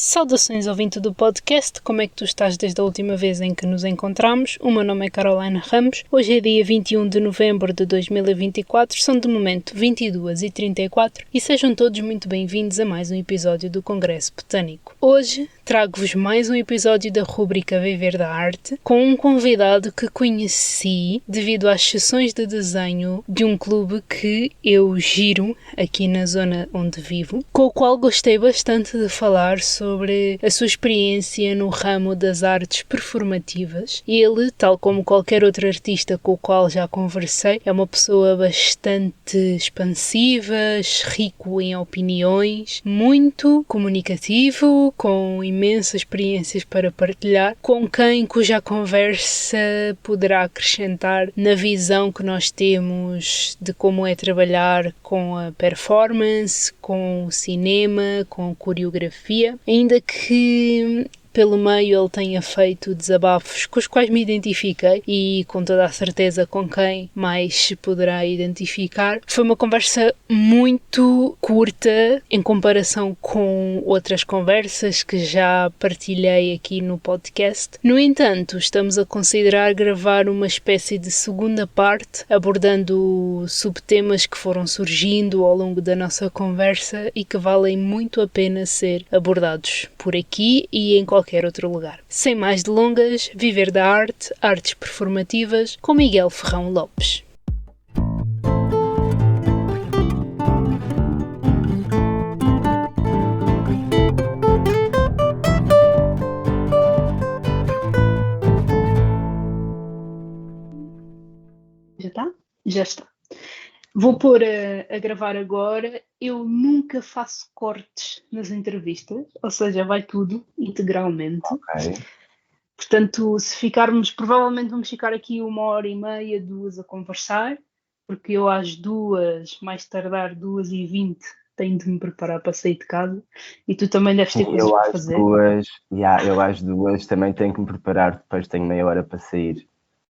Saudações ouvinte do podcast, como é que tu estás desde a última vez em que nos encontramos? O meu nome é Carolina Ramos, hoje é dia 21 de novembro de 2024, são de momento 22h34 e sejam todos muito bem-vindos a mais um episódio do Congresso Botânico. Hoje trago-vos mais um episódio da rúbrica Viver da Arte com um convidado que conheci devido às sessões de desenho de um clube que eu giro aqui na zona onde vivo, com o qual gostei bastante de falar sobre a sua experiência no ramo das artes performativas. Ele, tal como qualquer outro artista com o qual já conversei, é uma pessoa bastante expansiva, rico em opiniões, muito comunicativo, com imensas experiências para partilhar, com quem cuja conversa poderá acrescentar na visão que nós temos de como é trabalhar com a performance, com o cinema, com a coreografia, ainda que pelo meio ele tenha feito desabafos com os quais me identifiquei e com toda a certeza com quem mais se poderá identificar. Foi uma conversa muito curta em comparação com outras conversas que já partilhei aqui no podcast. No entanto, estamos a considerar gravar uma espécie de segunda parte, abordando subtemas que foram surgindo ao longo da nossa conversa e que valem muito a pena ser abordados por aqui e em qualquer outro lugar. Sem mais delongas, Viver da Arte, Artes Performativas, com Miguel Ferrão Lopes. Já está? Já está. Vou pôr a gravar agora. Eu nunca faço cortes nas entrevistas, ou seja, vai tudo integralmente. Ok. Portanto, se ficarmos, provavelmente vamos ficar aqui 1h30, 2 a conversar, porque eu às 2, mais tardar 2h20, tenho de me preparar para sair de casa e tu também deves ter Sim, coisas para fazer. eu às duas também tenho que me preparar, depois tenho meia hora para sair.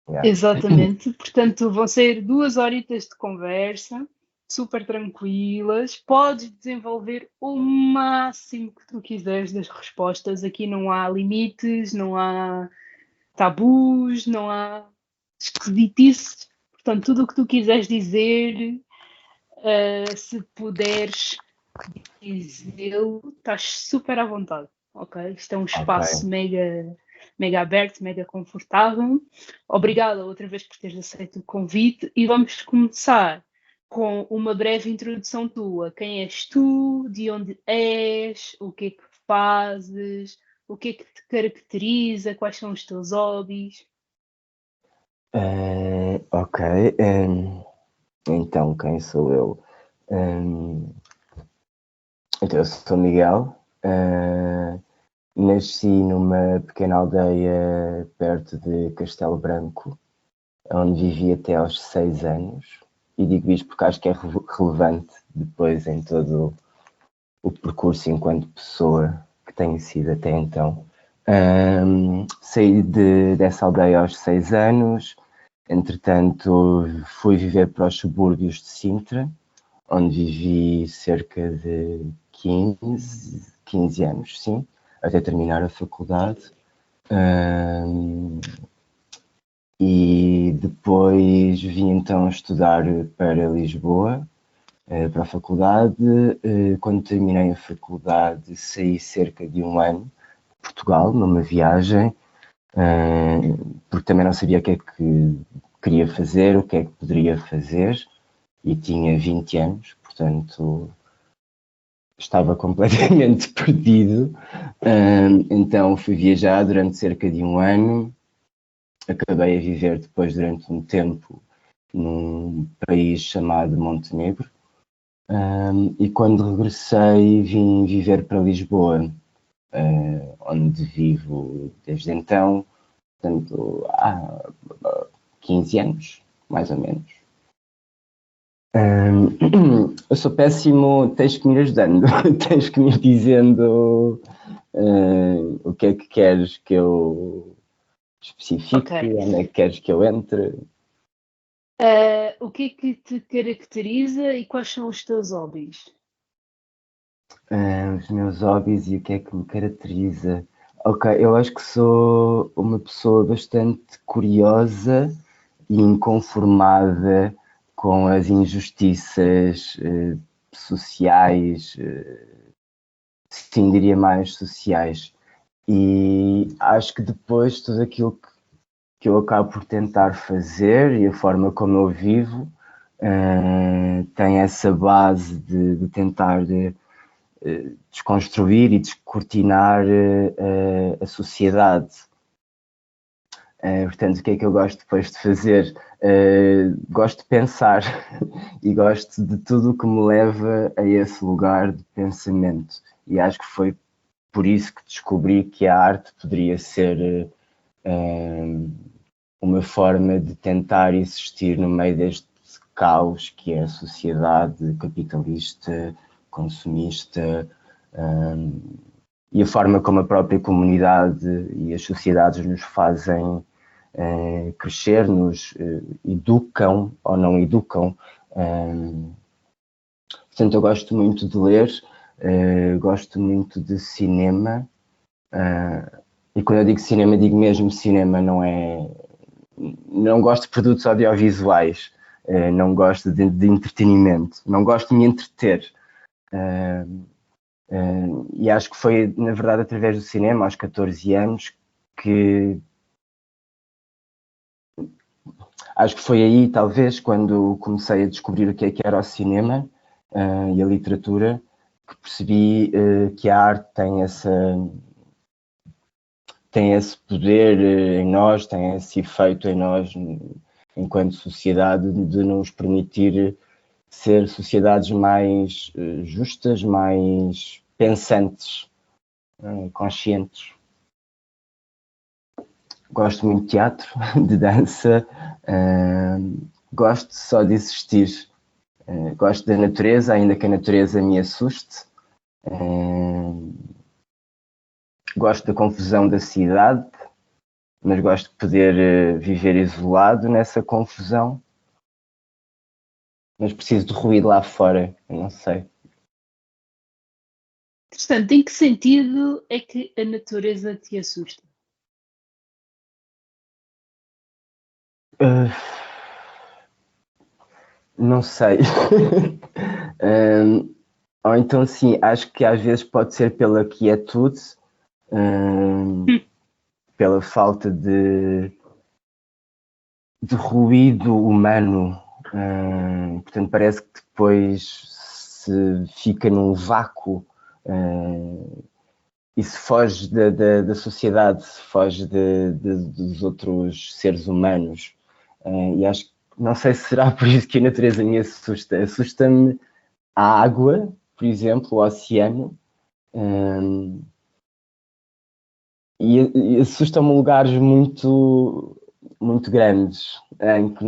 Yeah. Exatamente, portanto vão ser 2 horitas de conversa, super tranquilas, podes desenvolver o máximo que tu quiseres das respostas, aqui não há limites, não há tabus, não há esquisitices, portanto tudo o que tu quiseres dizer, se puderes dizê-lo, estás super à vontade, ok? Isto é um espaço Ok. mega aberto, mega confortável. Obrigada outra vez por teres aceito o convite e vamos começar com uma breve introdução tua. Quem és tu? De onde és? O que é que fazes? O que é que te caracteriza? Quais são os teus hobbies? Ok. Então, quem sou eu? Então, eu sou Miguel. Nasci numa pequena aldeia perto de Castelo Branco, onde vivi até aos 6 anos. E digo isto porque acho que é relevante depois em todo o percurso enquanto pessoa que tenho sido até então. Saí dessa aldeia aos 6 anos, entretanto fui viver para os subúrbios de Sintra, onde vivi cerca de 15 anos, sim, até terminar a faculdade. E depois vim então estudar para Lisboa, para a faculdade. Quando terminei a faculdade, saí cerca de um ano de Portugal, numa viagem, porque também não sabia o que é que queria fazer, o que é que poderia fazer, e tinha 20 anos, portanto estava completamente perdido. Então fui viajar durante cerca de um ano, acabei a viver depois durante um tempo num país chamado Montenegro. E quando regressei vim viver para Lisboa, onde vivo desde então, portanto, há 15 anos, mais ou menos. Eu sou péssimo, tens que me ir ajudando, tens que me ir dizendo o que é que queres que eu especifique, Ok. onde é que queres que eu entre. O que é que te caracteriza e quais são os teus hobbies? Os meus hobbies e o que é que me caracteriza? Ok, eu acho que sou uma pessoa bastante curiosa e inconformada com as injustiças sociais, sim, diria mais sociais. E acho que depois tudo aquilo que eu acabo por tentar fazer e a forma como eu vivo tem essa base de tentar desconstruir e descortinar a sociedade. Portanto, o que é que eu gosto depois de fazer? Gosto de pensar e gosto de tudo o que me leva a esse lugar de pensamento. E acho que foi por isso que descobri que a arte poderia ser uma forma de tentar existir no meio deste caos que é a sociedade capitalista, consumista, e a forma como a própria comunidade e as sociedades nos fazem crescer, nos educam ou não educam. Portanto, eu gosto muito de ler, gosto muito de cinema, e quando eu digo cinema, digo mesmo cinema, não é. Não gosto de produtos audiovisuais, não gosto de entretenimento, não gosto de me entreter. E acho que foi, na verdade, através do cinema, aos 14 anos, que acho que foi aí, talvez, quando comecei a descobrir o que era o cinema e a literatura, que percebi que a arte tem esse poder em nós, tem esse efeito em nós, enquanto sociedade, de nos permitir ser sociedades mais justas, mais pensantes, conscientes. Gosto muito de teatro, de dança, gosto só de existir. Gosto da natureza, ainda que a natureza me assuste. Gosto da confusão da cidade, mas gosto de poder viver isolado nessa confusão. Mas preciso de ruído lá fora, eu não sei. Interessante, em que sentido é que a natureza te assusta? Uh, não sei. Ou então, sim, acho que às vezes pode ser pela quietude, pela falta de ruído humano. Portanto, parece que depois se fica num vácuo e se foge da sociedade, se foge dos outros seres humanos. E acho que não sei se será por isso que a natureza me assusta. Assusta-me a água, por exemplo, o oceano, e assustam-me lugares muito grandes em que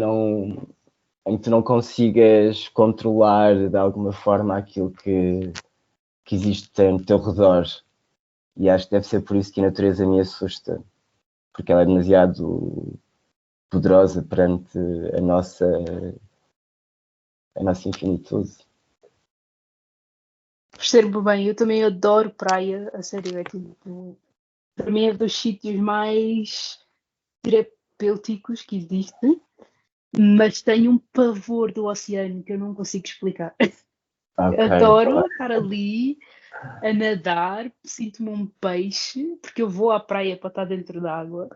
tu não consigas controlar de alguma forma aquilo que existe no teu redor. E acho que deve ser por isso que a natureza me assusta, porque ela é demasiado poderosa perante a nossa infinitude. Percebo bem, eu também adoro praia, a sério, é tipo, para mim é dos sítios mais terapêuticos que existe, mas tenho um pavor do oceano que eu não consigo explicar. Ok. Adoro estar ali a nadar, sinto-me um peixe, porque eu vou à praia para estar dentro da água,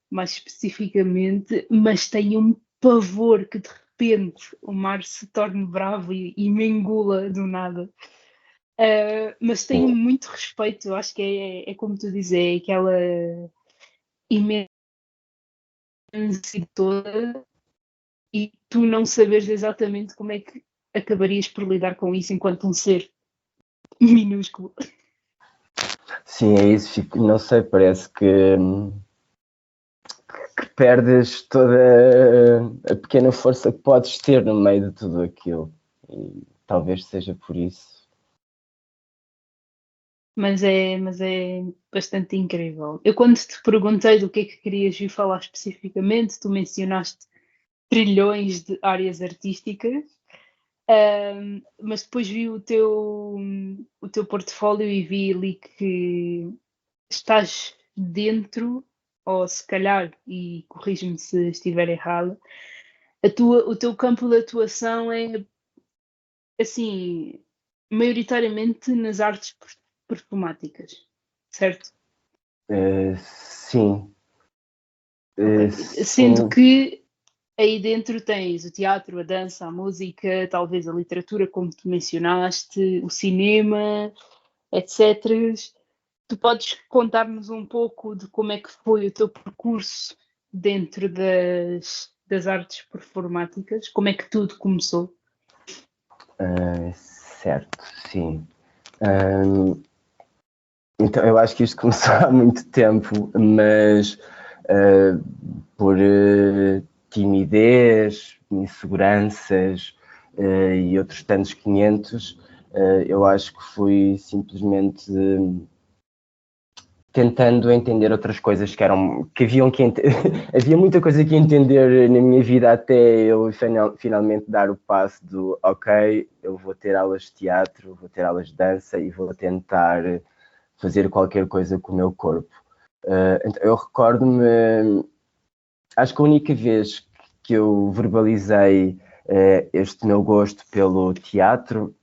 mais especificamente, mas tenho um pavor que de repente o mar se torne bravo e me engula do nada. Mas tenho Sim. muito respeito, acho que é como tu dizes, é aquela imensidão toda e tu não sabes exatamente como é que acabarias por lidar com isso enquanto um ser minúsculo. Sim, é isso. Não sei, parece que perdes toda a pequena força que podes ter no meio de tudo aquilo. E talvez seja por isso. Mas é bastante incrível. Eu quando te perguntei do que é que querias vir falar especificamente, tu mencionaste trilhões de áreas artísticas. Mas depois vi o teu portfólio e vi ali que estás dentro, ou se calhar, e corrige-me se estiver errado, o teu campo de atuação é assim, maioritariamente nas artes performáticas, certo? Sim, Ok. Sendo sim, que aí dentro tens o teatro, a dança, a música, talvez a literatura, como tu mencionaste, o cinema, etc. Tu podes contar-nos um pouco de como é que foi o teu percurso dentro das artes performáticas? Como é que tudo começou? certo, sim. Hum, então, eu acho que isto começou há muito tempo, mas por timidez, inseguranças e outros tantos 500, eu acho que fui simplesmente tentando entender outras coisas que haviam que havia muita coisa que entender na minha vida até eu finalmente dar o passo do ok, eu vou ter aulas de teatro, vou ter aulas de dança e vou tentar fazer qualquer coisa com o meu corpo. Então, eu recordo-me, acho que a única vez que eu verbalizei este meu gosto pelo teatro,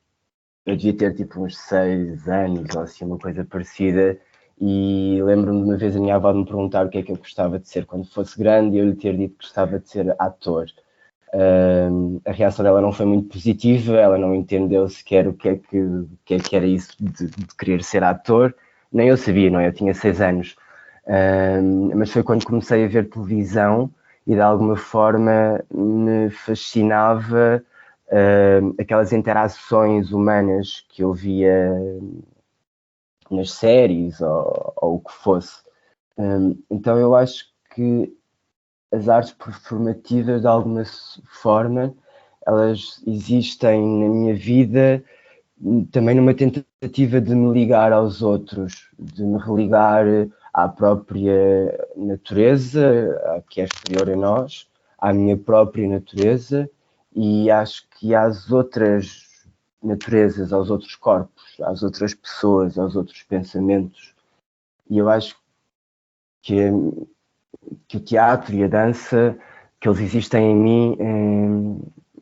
eu devia ter tipo uns 6 anos ou assim, uma coisa parecida, e lembro-me de uma vez a minha avó me perguntar o que é que eu gostava de ser quando fosse grande, e eu lhe ter dito que gostava de ser ator. A reação dela não foi muito positiva, ela não entendeu sequer o que é que era isso de querer ser ator, nem eu sabia, não é? Eu tinha 6 anos. Mas foi quando comecei a ver televisão e de alguma forma me fascinava aquelas interações humanas que eu via nas séries ou o que fosse. Então eu acho que as artes performativas, de alguma forma, elas existem na minha vida também numa tentativa de me ligar aos outros, de me religar à própria natureza, que é exterior a nós, à minha própria natureza e acho que às outras naturezas, aos outros corpos, às outras pessoas, aos outros pensamentos. E eu acho que que o teatro e a dança, que eles existem em mim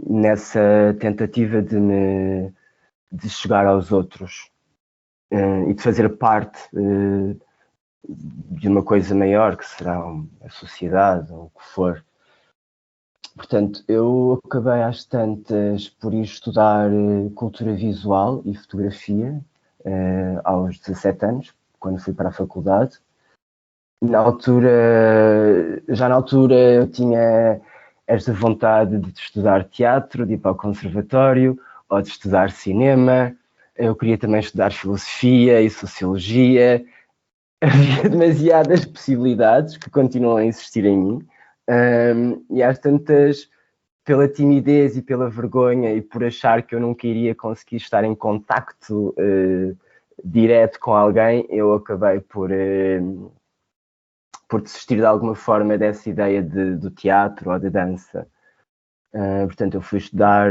nessa tentativa de chegar aos outros e de fazer parte de uma coisa maior que será a sociedade ou o que for. Portanto, eu acabei às tantas por ir estudar cultura visual e fotografia aos 17 anos, quando fui para a faculdade. Já na altura eu tinha esta vontade de estudar teatro, de ir para o conservatório, ou de estudar cinema. Eu queria também estudar filosofia e sociologia. Havia demasiadas possibilidades que continuam a existir em mim. E às tantas, pela timidez e pela vergonha e por achar que eu nunca iria conseguir estar em contacto direto com alguém, eu acabei por desistir de alguma forma dessa ideia do teatro ou da dança. Portanto, eu fui estudar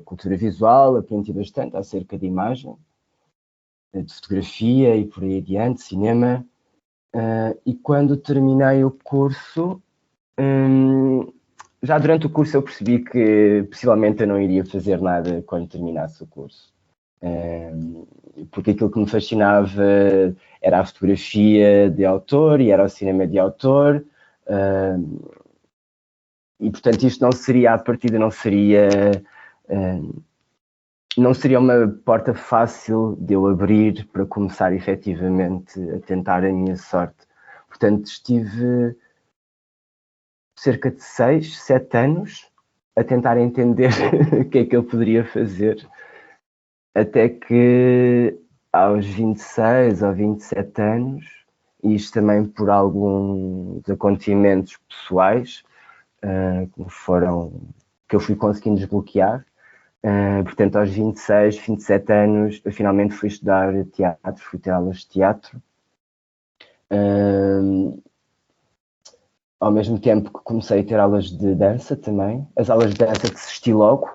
cultura visual, aprendi bastante acerca de imagem, de fotografia e por aí adiante, cinema. E quando terminei o curso, já durante o curso eu percebi que possivelmente eu não iria fazer nada quando terminasse o curso. Porque aquilo que me fascinava era a fotografia de autor e era o cinema de autor. E portanto isto não seria, à partida, não seria uma porta fácil de eu abrir para começar efetivamente a tentar a minha sorte. Portanto, estive cerca de 6, 7 anos a tentar entender o que é que eu poderia fazer, até que aos 26 ou 27 anos, e isto também por alguns acontecimentos pessoais que eu fui conseguindo desbloquear. Portanto, aos 26, 27 anos, eu finalmente fui estudar teatro, fui ter aulas de teatro. Ao mesmo tempo que comecei a ter aulas de dança também. As aulas de dança desisti logo,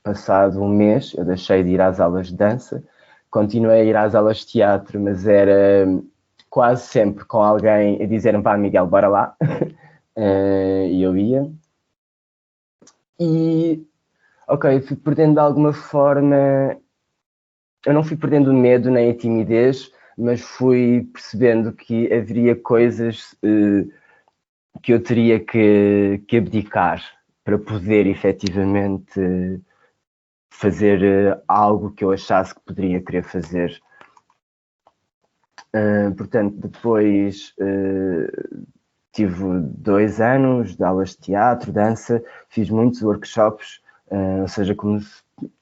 passado um mês, eu deixei de ir às aulas de dança, continuei a ir às aulas de teatro, mas era quase sempre com alguém a dizer-me, pá, Miguel, bora lá. E eu ia. E, ok, fui perdendo de alguma forma. Eu não fui perdendo o medo nem a timidez, mas fui percebendo que haveria coisas que eu teria que abdicar para poder efetivamente fazer algo que eu achasse que poderia querer fazer. Portanto, depois tive 2 anos de aulas de teatro, dança, fiz muitos workshops, ou seja,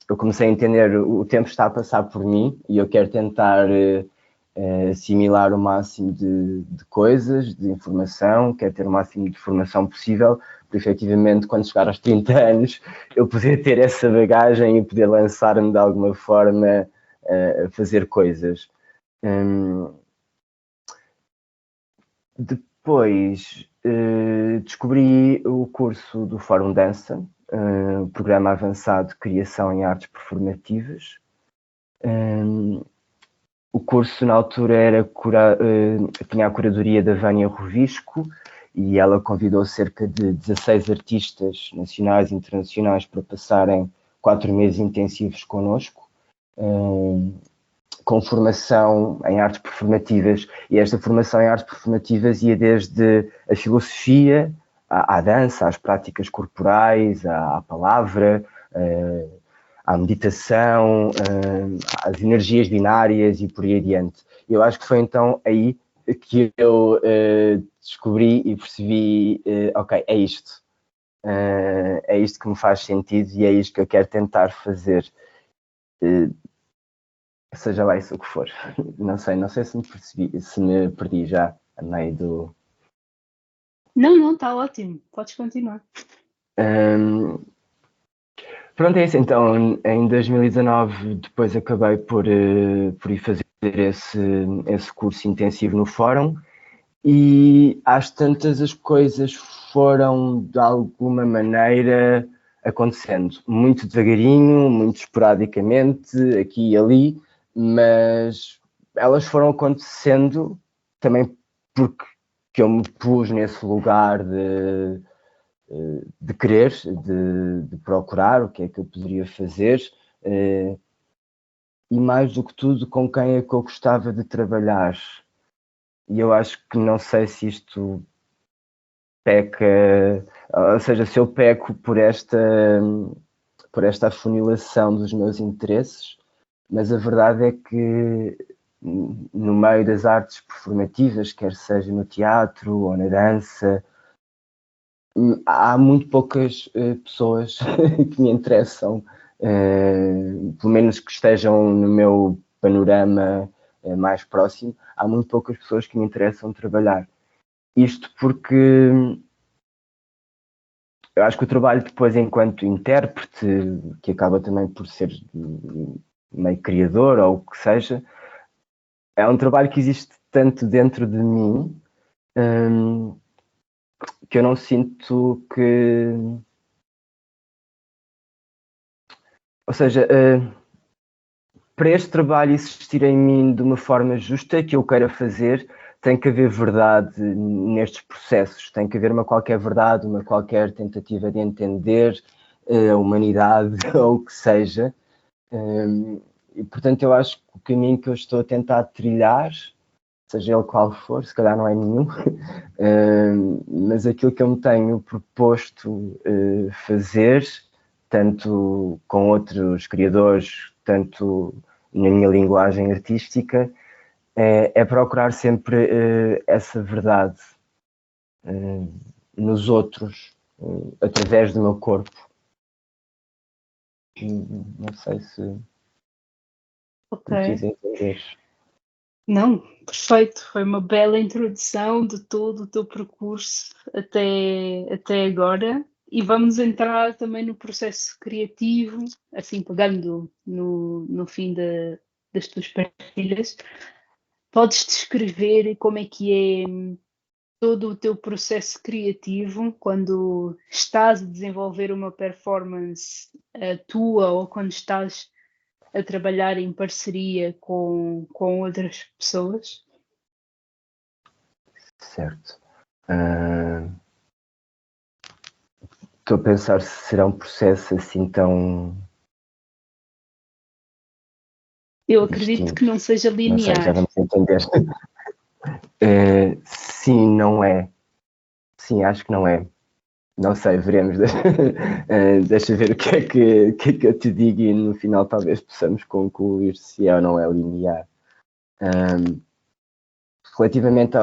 eu comecei a entender o tempo está a passar por mim e eu quero tentar assimilar o máximo de coisas, de informação, quero ter o máximo de formação possível, para efetivamente, quando chegar aos 30 anos, eu poder ter essa bagagem e poder lançar-me de alguma forma a fazer coisas. Depois descobri o curso do Fórum Dança, programa avançado de criação em artes performativas. O curso na altura tinha a curadoria da Vânia Rovisco e ela convidou cerca de 16 artistas nacionais e internacionais para passarem 4 meses intensivos connosco, com formação em artes performativas. E esta formação em artes performativas ia desde a filosofia, à dança, às práticas corporais, à palavra, à meditação, às energias binárias e por aí adiante. Eu acho que foi então aí que eu descobri e percebi, ok, é isto. É isto que me faz sentido e é isto que eu quero tentar fazer. Seja lá isso o que for. Não sei se me perdi já a meio do. Não, está ótimo. Podes continuar. Pronto, é isso. Então, em 2019, depois acabei por ir fazer esse curso intensivo no Fórum e às tantas as coisas foram de alguma maneira acontecendo, muito devagarinho, muito esporadicamente, aqui e ali, mas elas foram acontecendo também porque eu me pus nesse lugar de querer, de procurar o que é que eu poderia fazer e mais do que tudo com quem é que eu gostava de trabalhar. E eu acho que não sei se isto peca, ou seja, se eu peco por esta afunilação dos meus interesses, mas a verdade é que no meio das artes performativas, quer seja no teatro ou na dança, há muito poucas pessoas que me interessam, pelo menos que estejam no meu panorama mais próximo, há muito poucas pessoas que me interessam trabalhar. Isto porque eu acho que o trabalho depois enquanto intérprete, que acaba também por ser meio criador ou o que seja, é um trabalho que existe tanto dentro de mim que eu não sinto que. Ou seja, para este trabalho existir em mim de uma forma justa que eu queira fazer, tem que haver verdade nestes processos, tem que haver uma qualquer verdade, uma qualquer tentativa de entender a humanidade ou o que seja. E portanto eu acho que o caminho que eu estou a tentar trilhar, seja ele qual for, se calhar não é nenhum, mas aquilo que eu me tenho proposto fazer, tanto com outros criadores, tanto na minha linguagem artística, é procurar sempre essa verdade nos outros, através do meu corpo. Não sei se Ok. me fiz entender. Não, perfeito. Foi uma bela introdução de todo o teu percurso até agora. E vamos entrar também no processo criativo, assim, pegando no fim das tuas partilhas. Podes descrever como é que é todo o teu processo criativo, quando estás a desenvolver uma performance tua ou quando estás a trabalhar em parceria com outras pessoas? Certo. Estou a pensar se será um processo assim tão Eu acredito que distinto. não seja Não sei, já linear. vamos entender. Sim, não é. Sim, acho que não é. Não sei, veremos. Deixa ver o que é que eu te digo e no final talvez possamos concluir se é ou não é linear. Relativamente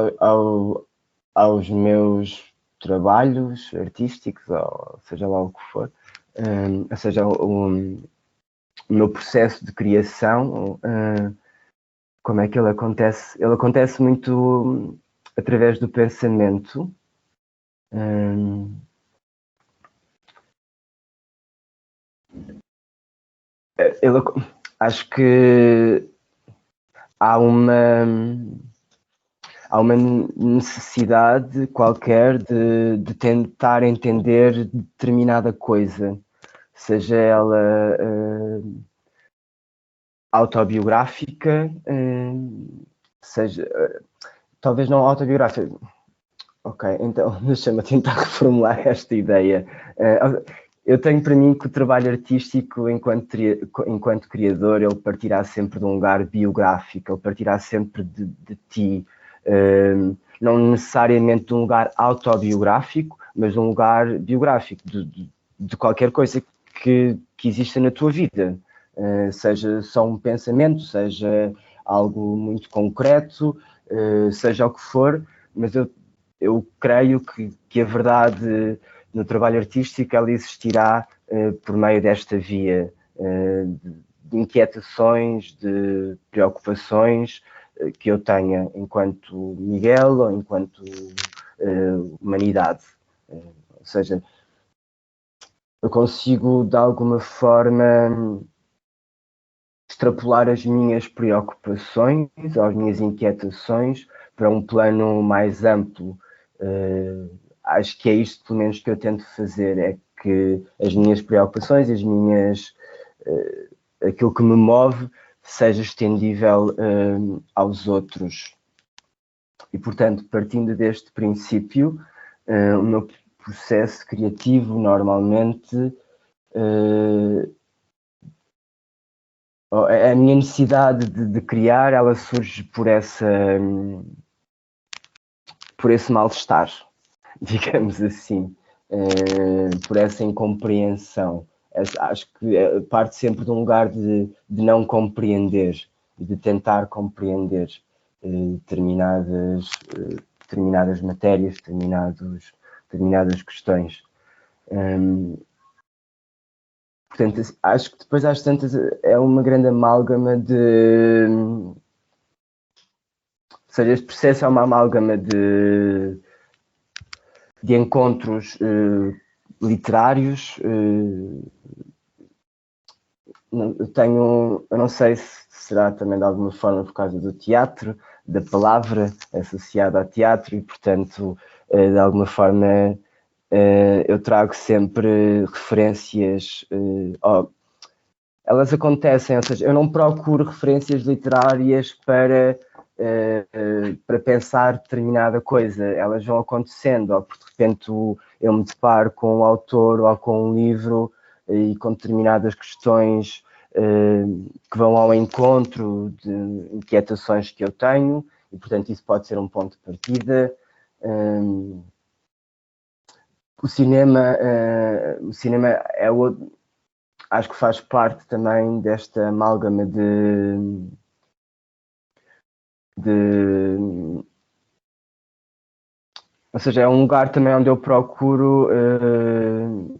aos meus trabalhos artísticos, ou seja lá o que for, ou seja, o meu processo de criação, como é que ele acontece? Ele acontece muito através do pensamento. Ele, acho que há uma necessidade qualquer de tentar entender determinada coisa, seja ela autobiográfica, seja talvez não autobiográfica. Ok, então deixa-me tentar reformular esta ideia. Eu tenho para mim que o trabalho artístico, enquanto criador, ele partirá sempre de um lugar biográfico, ele partirá sempre de ti. Não necessariamente de um lugar autobiográfico, mas de um lugar biográfico, de qualquer coisa que exista na tua vida. Seja só um pensamento, seja algo muito concreto, seja o que for, mas eu creio que a verdade no trabalho artístico ela existirá por meio desta via de inquietações, de preocupações que eu tenha enquanto Miguel ou enquanto humanidade. Ou seja, eu consigo de alguma forma extrapolar as minhas preocupações, as minhas inquietações para um plano mais amplo. Acho que é isto, pelo menos, que eu tento fazer, é que as minhas preocupações, aquilo que me move, seja estendível aos outros. E, portanto, partindo deste princípio, o meu processo criativo, normalmente, a minha necessidade de criar, ela surge por esse mal-estar, digamos assim, por essa incompreensão. Acho que parte sempre de um lugar de não compreender e de tentar compreender determinadas matérias, determinadas questões. Portanto, acho que depois às tantas é uma grande amálgama ou seja, este processo é uma amálgama de encontros literários. Eu não sei se será também de alguma forma por causa do teatro, da palavra associada ao teatro, e portanto, de alguma forma, eu trago sempre referências. Elas acontecem, ou seja, eu não procuro referências literárias para pensar determinada coisa, elas vão acontecendo, ou porque de repente eu me deparo com um autor ou com um livro e com determinadas questões que vão ao encontro de inquietações que eu tenho, e portanto isso pode ser um ponto de partida. O cinema é outro, acho que faz parte também desta amálgama ou seja, é um lugar também onde eu procuro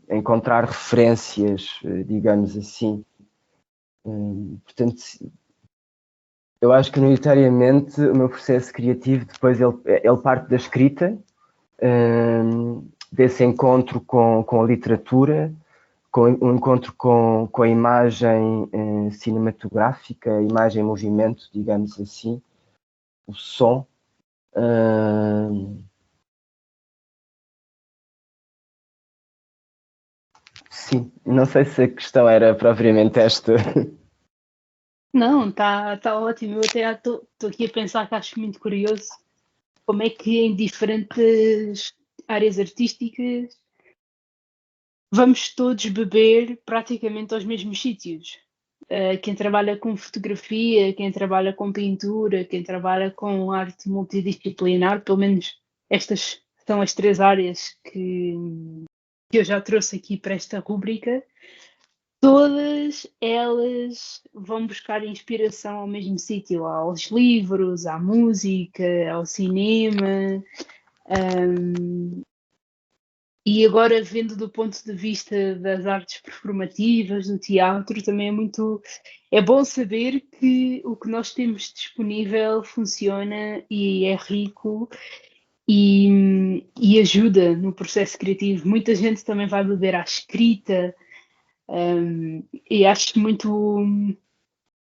encontrar referências, digamos assim. Portanto, eu acho que maioritariamente o meu processo criativo depois ele parte da escrita, desse encontro com a literatura, com o encontro com a imagem cinematográfica, a imagem em movimento, digamos assim, o som. sim, não sei se a questão era propriamente esta. Não, tá ótimo. Eu até estou aqui a pensar que acho muito curioso como é que em diferentes áreas artísticas vamos todos beber praticamente aos mesmos sítios. Quem trabalha com fotografia, quem trabalha com pintura, quem trabalha com arte multidisciplinar, pelo menos estas são as três áreas que eu já trouxe aqui para esta rúbrica. Todas elas vão buscar inspiração ao mesmo sítio, aos livros, à música, ao cinema. E agora, vendo do ponto de vista das artes performativas, do teatro, também é bom saber que o que nós temos disponível funciona e é rico e ajuda no processo criativo. Muita gente também vai beber à escrita, e acho muito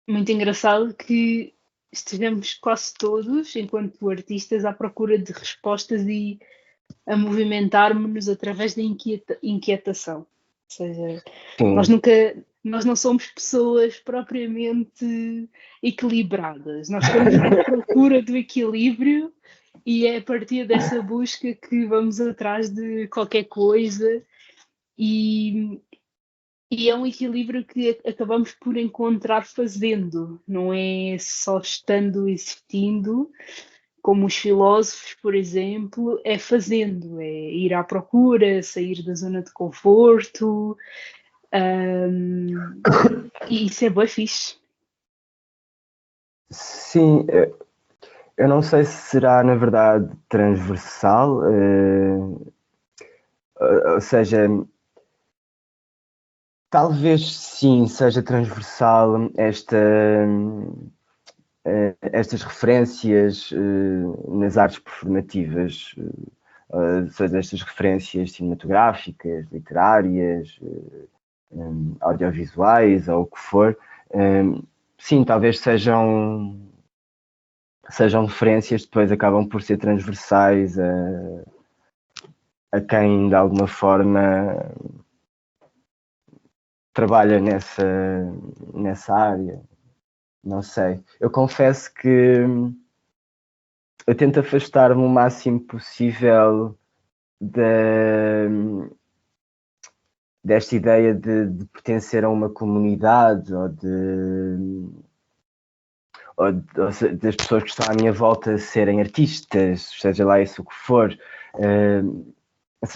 engraçado que estejamos quase todos, enquanto artistas, à procura de respostas e a movimentarmos-nos através da inquietação. Ou seja, nós Sim, nunca, nós não somos pessoas propriamente equilibradas. Nós estamos à procura do equilíbrio e é a partir dessa busca que vamos atrás de qualquer coisa e, e é um equilíbrio que acabamos por encontrar fazendo, não é só estando existindo, como os filósofos, por exemplo, é fazendo, é ir à procura, sair da zona de conforto, hum, e isso é bem fixe. sim, eu não sei se será, na verdade, transversal, ou seja, talvez sim seja transversal estas referências nas artes performativas, seja estas referências cinematográficas, literárias, audiovisuais ou o que for. Sim, talvez sejam referências, depois acabam por ser transversais a quem de alguma forma trabalha nessa área. Não sei. Eu confesso que eu tento afastar-me o máximo possível desta ideia de pertencer a uma comunidade ou das pessoas que estão à minha volta serem artistas, seja lá isso o que for.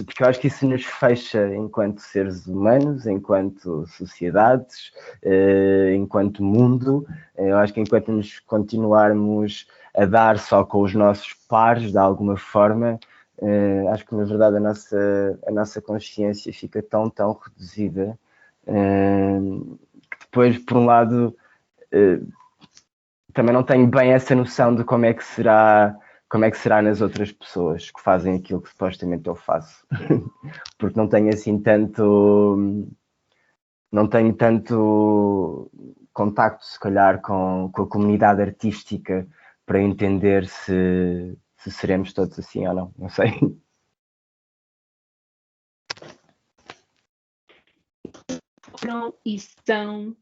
Porque eu acho que isso nos fecha enquanto seres humanos, enquanto sociedades, enquanto mundo. Eu acho que enquanto nos continuarmos a dar só com os nossos pares, de alguma forma, acho que na verdade a nossa consciência fica tão reduzida que depois, por um lado, também não tenho bem essa noção de como é que será nas outras pessoas que fazem aquilo que supostamente eu faço. Porque não tenho tanto contacto, se calhar, com a comunidade artística para entender se seremos todos assim ou não. Não sei. Foram e são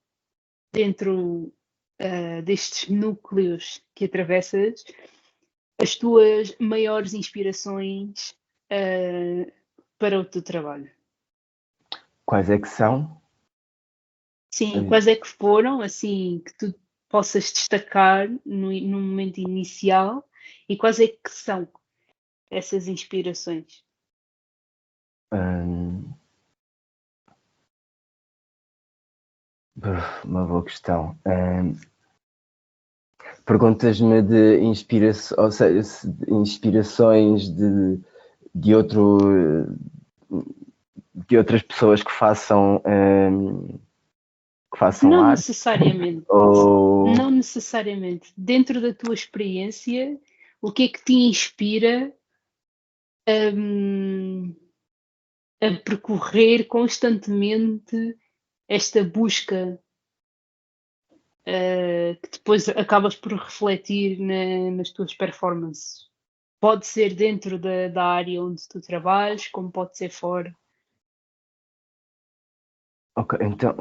dentro destes núcleos que atravessas as tuas maiores inspirações para o teu trabalho? Quais é que são? Sim, quais é que foram, assim, que tu possas destacar no momento inicial e quais é que são essas inspirações? Hum, uma boa questão. Perguntas-me de ou seja, inspirações de outro de outras pessoas que façam Não arte necessariamente, ou não necessariamente. Dentro da tua experiência, o que é que te inspira hum, a percorrer constantemente esta busca que depois acabas por refletir nas tuas performances? Pode ser dentro da área onde tu trabalhas, como pode ser fora. Ok, então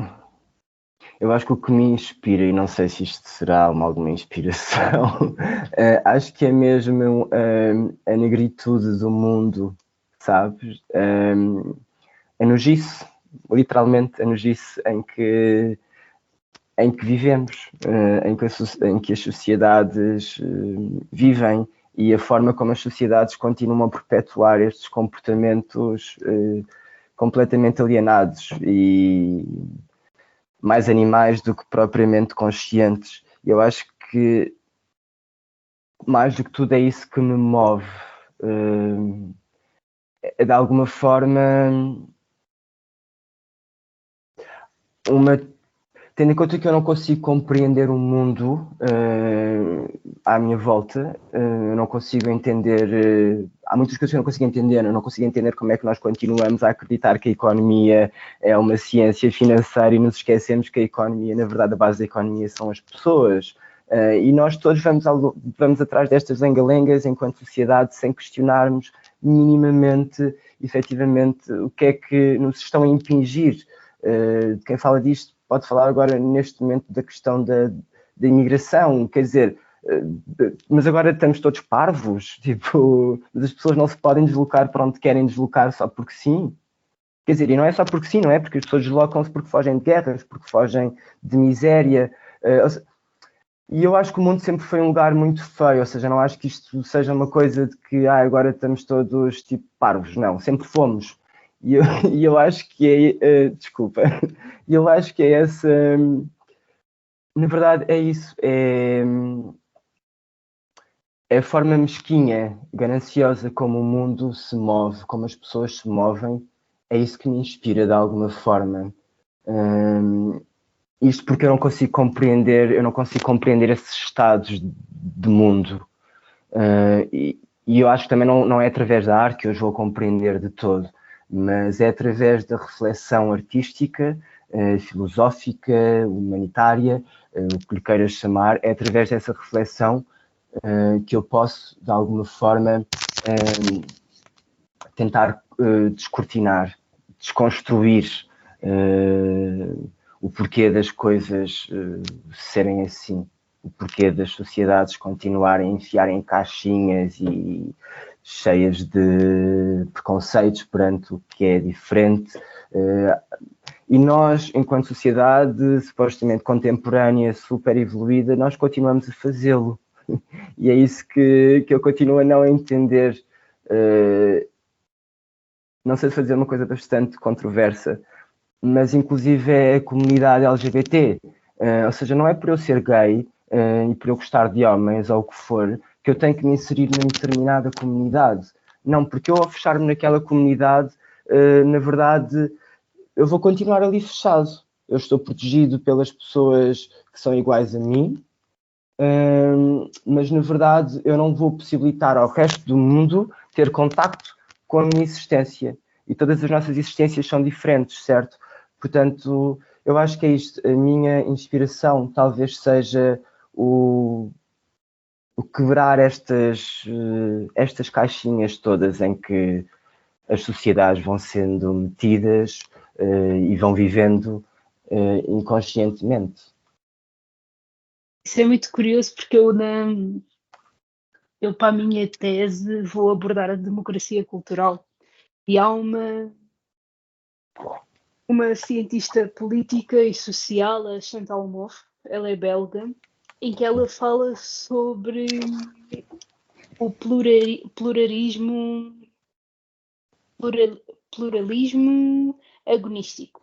eu acho que o que me inspira, e não sei se isto será alguma inspiração, acho que é mesmo a negritude do mundo, sabes? A nojice, literalmente a nojice em que vivemos, em que as sociedades vivem e a forma como as sociedades continuam a perpetuar estes comportamentos completamente alienados e mais animais do que propriamente conscientes. Eu acho que mais do que tudo é isso que me move. De alguma forma, uma tendo em conta que eu não consigo compreender o mundo à minha volta, eu não consigo entender. Há muitas coisas que eu não consigo entender. Eu não consigo entender como é que nós continuamos a acreditar que a economia é uma ciência financeira e nos esquecemos que a economia, na verdade, a base da economia são as pessoas. E nós todos vamos atrás destas lenga-lengas enquanto sociedade sem questionarmos minimamente, efetivamente, o que é que nos estão a impingir. Quem fala disto pode falar agora neste momento da questão da imigração, quer dizer, mas agora estamos todos parvos, tipo, as pessoas não se podem deslocar para onde querem deslocar só porque sim. Quer dizer, e não é só porque sim, não é? Porque as pessoas deslocam-se porque fogem de guerras, porque fogem de miséria. E eu acho que o mundo sempre foi um lugar muito feio, ou seja, não acho que isto seja uma coisa de que agora estamos todos tipo parvos, não, sempre fomos. E eu, e eu acho que desculpa, eu acho que é essa, na verdade é isso, é a forma mesquinha, gananciosa como o mundo se move, como as pessoas se movem, é isso que me inspira de alguma forma. Hum, Isto porque eu não consigo compreender esses estados de mundo. E eu acho que também não é através da arte que eu os vou compreender de todo, mas é através da reflexão artística, filosófica, humanitária, o que lhe queiras chamar, é através dessa reflexão que eu posso, de alguma forma, tentar descortinar, desconstruir o porquê das coisas serem assim, o porquê das sociedades continuarem a enfiar em caixinhas e cheias de preconceitos perante o que é diferente. E nós, enquanto sociedade supostamente contemporânea, super evoluída, nós continuamos a fazê-lo. E é isso que eu continuo a não entender. Não sei se vou dizer uma coisa bastante controversa, mas inclusive é a comunidade LGBT. Ou seja, não é por eu ser gay e por eu gostar de homens ou o que for, que eu tenho que me inserir numa determinada comunidade. Não, porque eu ao fechar-me naquela comunidade, na verdade, eu vou continuar ali fechado. Eu estou protegido pelas pessoas que são iguais a mim, mas na verdade eu não vou possibilitar ao resto do mundo ter contacto com a minha existência. E todas as nossas existências são diferentes, certo? Portanto, eu acho que é isto. A minha inspiração talvez seja o quebrar estas caixinhas todas em que as sociedades vão sendo metidas e vão vivendo inconscientemente. Isso é muito curioso porque eu para a minha tese vou abordar a democracia cultural e há uma cientista política e social, a Chantal Mouffe, ela é belga, em que ela fala sobre o plural- pluralismo agonístico,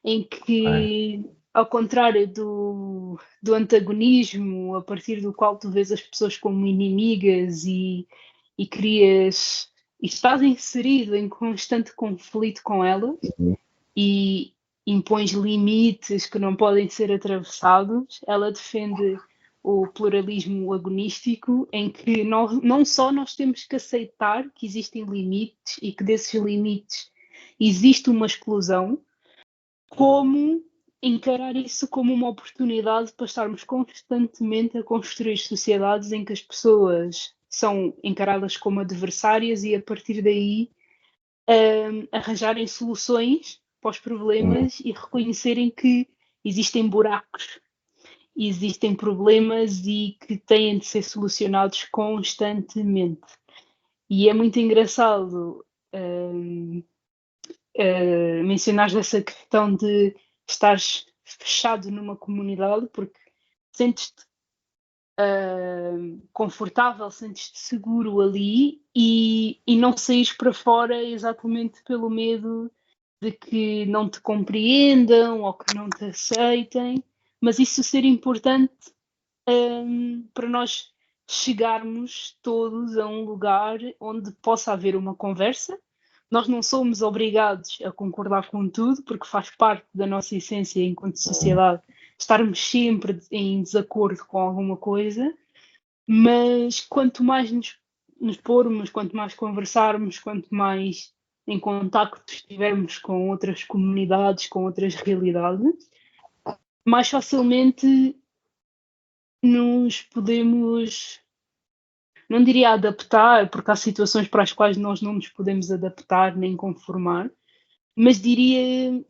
em Okay. que, ao contrário do antagonismo, a partir do qual tu vês as pessoas como inimigas e crias e estás inserido em constante conflito com elas e impões limites que não podem ser atravessados, ela defende o pluralismo agonístico, em que não só nós temos que aceitar que existem limites e que desses limites existe uma exclusão, como encarar isso como uma oportunidade para estarmos constantemente a construir sociedades em que as pessoas são encaradas como adversárias e a partir daí arranjarem soluções para os problemas e reconhecerem que existem buracos, existem problemas e que têm de ser solucionados constantemente. E é muito engraçado mencionares essa questão de estares fechado numa comunidade porque sentes-te confortável, sentes-te seguro ali e não saís para fora exatamente pelo medo de que não te compreendam ou que não te aceitem, mas isso ser importante para nós chegarmos todos a um lugar onde possa haver uma conversa. Nós não somos obrigados a concordar com tudo, porque faz parte da nossa essência enquanto sociedade estarmos sempre em desacordo com alguma coisa, mas quanto mais nos pormos, quanto mais conversarmos, quanto mais em contacto estivermos com outras comunidades, com outras realidades, mais facilmente nos podemos, não diria adaptar, porque há situações para as quais nós não nos podemos adaptar nem conformar, mas diria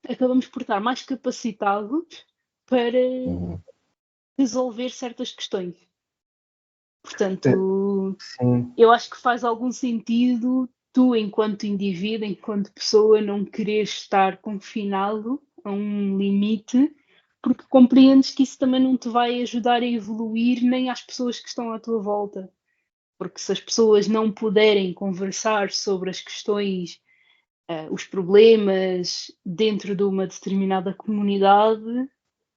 acabamos por estar mais capacitados para resolver certas questões. Portanto, Sim. eu acho que faz algum sentido tu, enquanto indivíduo, enquanto pessoa, não quereres estar confinado a um limite, porque compreendes que isso também não te vai ajudar a evoluir nem às pessoas que estão à tua volta. Porque se as pessoas não puderem conversar sobre as questões, os problemas dentro de uma determinada comunidade,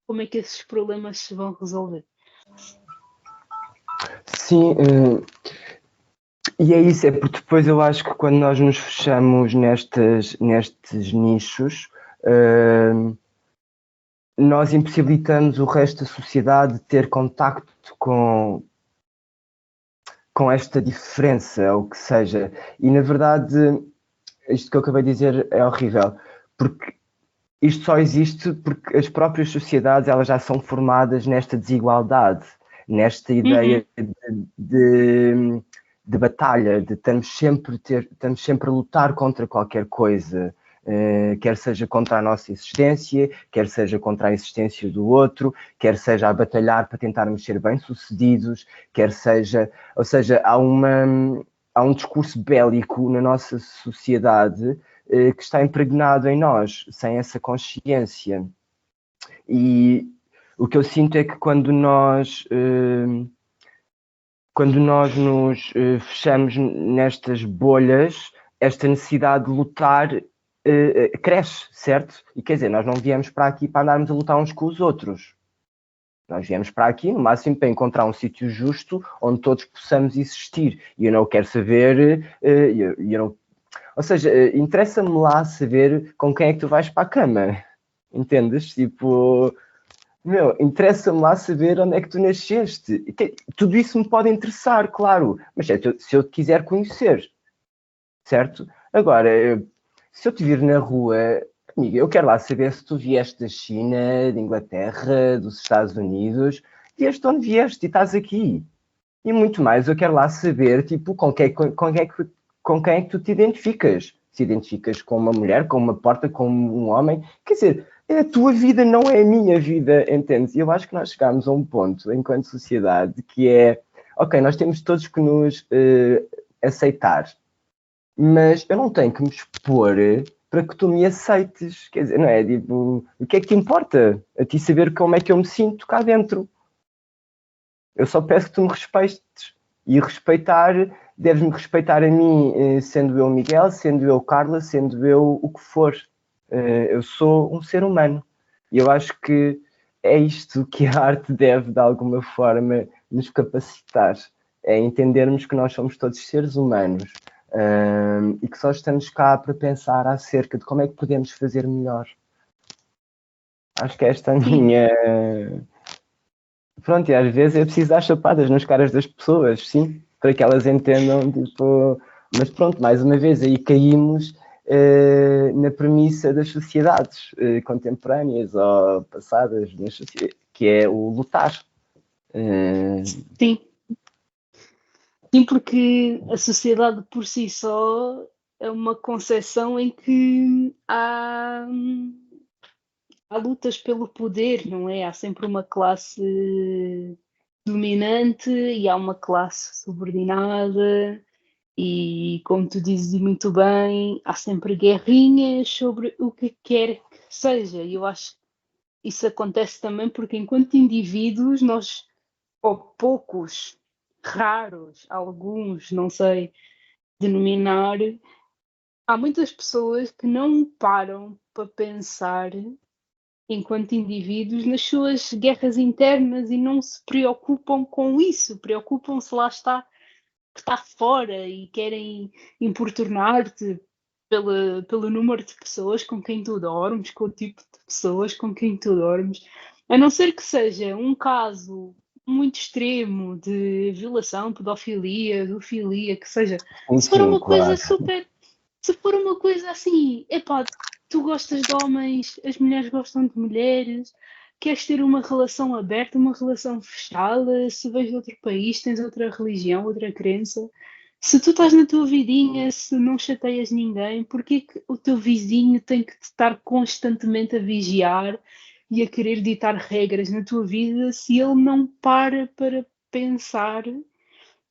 como é que esses problemas se vão resolver? Sim, e é isso, é porque depois eu acho que quando nós nos fechamos nestes nichos, nós impossibilitamos o resto da sociedade de ter contacto com esta diferença, ou que seja. E na verdade, isto que eu acabei de dizer é horrível, porque isto só existe porque as próprias sociedades elas já são formadas nesta desigualdade, nesta ideia de batalha, de estamos sempre a lutar contra qualquer coisa, quer seja contra a nossa existência, quer seja contra a existência do outro, quer seja a batalhar para tentarmos ser bem-sucedidos, quer seja, ou seja, há um discurso bélico na nossa sociedade que está impregnado em nós, sem essa consciência. E o que eu sinto é que quando nós nos fechamos nestas bolhas, esta necessidade de lutar cresce, certo? E quer dizer, nós não viemos para aqui para andarmos a lutar uns com os outros. Nós viemos para aqui, no máximo, para encontrar um sítio justo onde todos possamos existir. E eu não quero saber, ou seja, interessa-me lá saber com quem é que tu vais para a cama. Entendes? Tipo, interessa-me lá saber onde é que tu nasceste. Tudo isso me pode interessar, claro, mas se eu te quiser conhecer, certo? Agora, se eu te vir na rua, amiga, eu quero lá saber se tu vieste da China, da Inglaterra, dos Estados Unidos, vieste onde vieste e estás aqui. E muito mais, eu quero lá saber, tipo, com quem é que tu te identificas. Se identificas com uma mulher, com uma porta, com um homem. Quer dizer, a tua vida não é a minha vida, entendes? E eu acho que nós chegámos a um ponto, enquanto sociedade, que é, ok, nós temos todos que nos aceitar, mas eu não tenho que me expor para que tu me aceites. Quer dizer, não é? Tipo, o que é que te importa? A ti saber como é que eu me sinto cá dentro. Eu só peço que tu me respeites. E respeitar, deves-me respeitar a mim, sendo eu Miguel, sendo eu Carla, sendo eu o que for. Eu sou um ser humano. E eu acho que é isto que a arte deve, de alguma forma, nos capacitar. É entendermos que nós somos todos seres humanos e que só estamos cá para pensar acerca de como é que podemos fazer melhor. Acho que esta é a minha... Pronto, e às vezes é preciso dar chapadas nas caras das pessoas, sim, para que elas entendam, tipo... Mas pronto, mais uma vez, aí caímos na premissa das sociedades contemporâneas ou passadas, que é o lutar. Sim. Sim, porque a sociedade por si só uma concepção em que há lutas pelo poder, não é? Há sempre uma classe dominante e há uma classe subordinada. E como tu dizes muito bem, há sempre guerrinhas sobre o que quer que seja. E eu acho que isso acontece também porque, enquanto indivíduos, nós, ou poucos, raros, alguns, não sei denominar, há muitas pessoas que não param para pensar, enquanto indivíduos, nas suas guerras internas e não se preocupam com isso. Preocupam-se, lá está, que está fora e querem importunar-te pelo número de pessoas com quem tu dormes, com o tipo de pessoas com quem tu dormes, a não ser que seja um caso muito extremo de violação, pedofilia, zoofilia, que seja, Sim, se for sim, uma coisa claro. super, se for uma coisa assim, epá, tu gostas de homens, as mulheres gostam de mulheres, queres ter uma relação aberta, uma relação fechada, se vens de outro país, tens outra religião, outra crença, se tu estás na tua vidinha, se não chateias ninguém, porquê que o teu vizinho tem que te estar constantemente a vigiar e a querer ditar regras na tua vida se ele não para pensar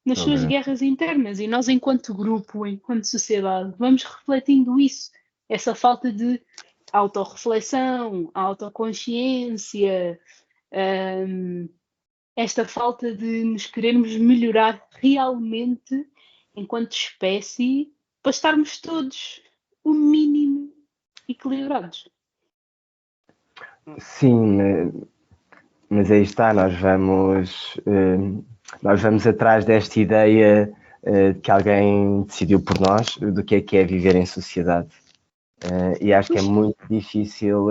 nas Estou a suas ver. guerras internas? E nós, enquanto grupo, enquanto sociedade, vamos refletindo isso, essa falta de autorreflexão, autoconsciência, hum, esta falta de nos querermos melhorar realmente enquanto espécie para estarmos todos o mínimo equilibrados. Sim, mas aí está, nós vamos atrás desta ideia de que alguém decidiu por nós do que é viver em sociedade. E acho que é Pois, muito difícil,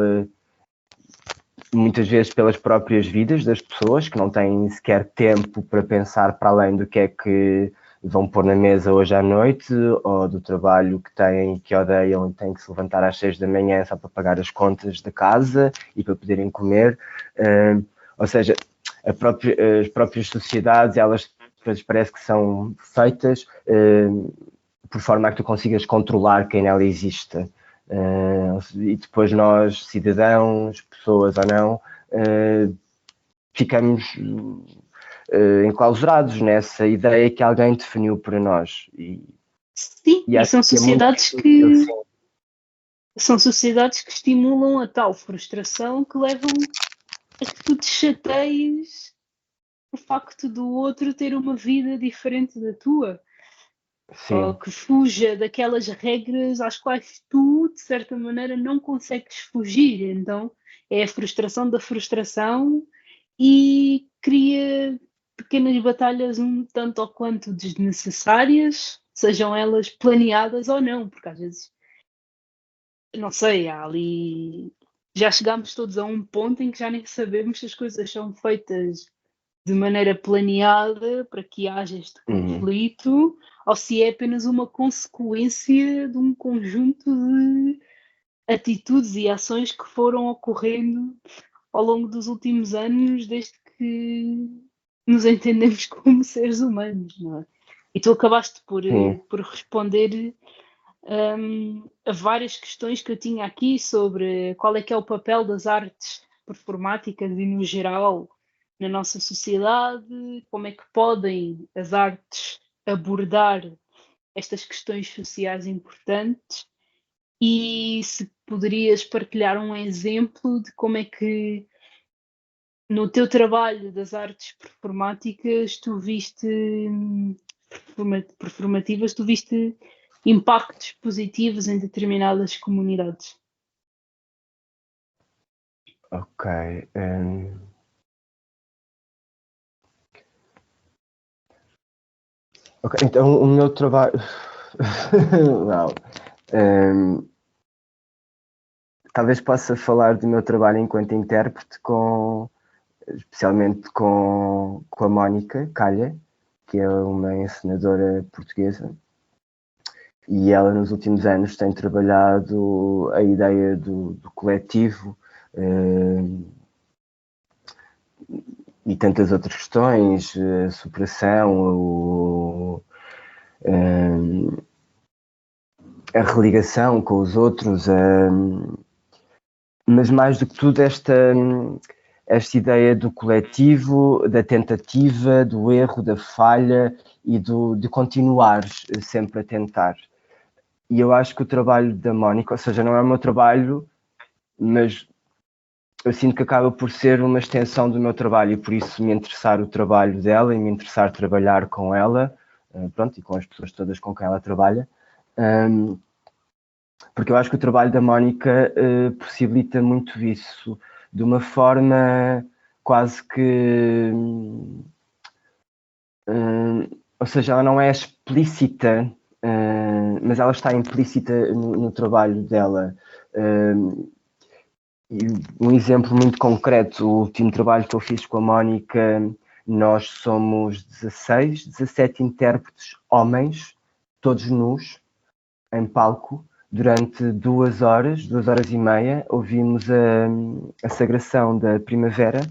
muitas vezes pelas próprias vidas das pessoas, que não têm sequer tempo para pensar para além do que é que vão pôr na mesa hoje à noite, ou do trabalho que têm, que odeiam e têm que se levantar às 6 da manhã só para pagar as contas da casa e para poderem comer. Ou seja, as próprias sociedades, elas parece que são feitas por forma a que tu consigas controlar quem nela existe. E depois nós, cidadãos, pessoas ou não, ficamos enclausurados nessa ideia que alguém definiu para nós. sim, E e acho que é muito difícil, sim. são sociedades que estimulam a tal frustração que levam a que tu te chateies o facto do outro ter uma vida diferente da tua, ou Sim, que fuja daquelas regras às quais tu, de certa maneira, não consegues fugir. Então é a frustração da frustração e cria pequenas batalhas um tanto ou quanto desnecessárias, sejam elas planeadas ou não, porque às vezes, não sei, há ali. Já chegámos todos a um ponto em que já nem sabemos se as coisas são feitas de maneira planeada para que haja este uhum. conflito, ou se é apenas uma consequência de um conjunto de atitudes e ações que foram ocorrendo ao longo dos últimos anos, desde que nos entendemos como seres humanos, não é? E tu acabaste Sim. por responder a várias questões que eu tinha aqui sobre qual é que é o papel das artes performáticas e no geral na nossa sociedade, como é que podem as artes abordar estas questões sociais importantes e se poderias partilhar um exemplo de como é que no teu trabalho das artes performáticas tu viste performativas, tu viste impactos positivos em determinadas comunidades. Ok. Ok, então o meu trabalho. Não. Um, Talvez possa falar do meu trabalho enquanto intérprete, especialmente com a Mónica Calha, que é uma encenadora portuguesa, e ela nos últimos anos tem trabalhado a ideia do coletivo e tantas outras questões, a superação, a religação com os outros, mas mais do que tudo esta ideia do coletivo, da tentativa, do erro, da falha e de continuar sempre a tentar. E eu acho que o trabalho da Mónica, ou seja, não é o meu trabalho, mas eu sinto que acaba por ser uma extensão do meu trabalho e por isso me interessar o trabalho dela e me interessar trabalhar com ela, pronto, e com as pessoas todas com quem ela trabalha, porque eu acho que o trabalho da Mónica possibilita muito isso, de uma forma quase que... ou seja, ela não é explícita, mas ela está implícita no trabalho dela. E um exemplo muito concreto, o último trabalho que eu fiz com a Mónica, nós somos 16, 17 intérpretes homens, todos nus, em palco, durante 2 horas e meia, ouvimos a sagração da primavera,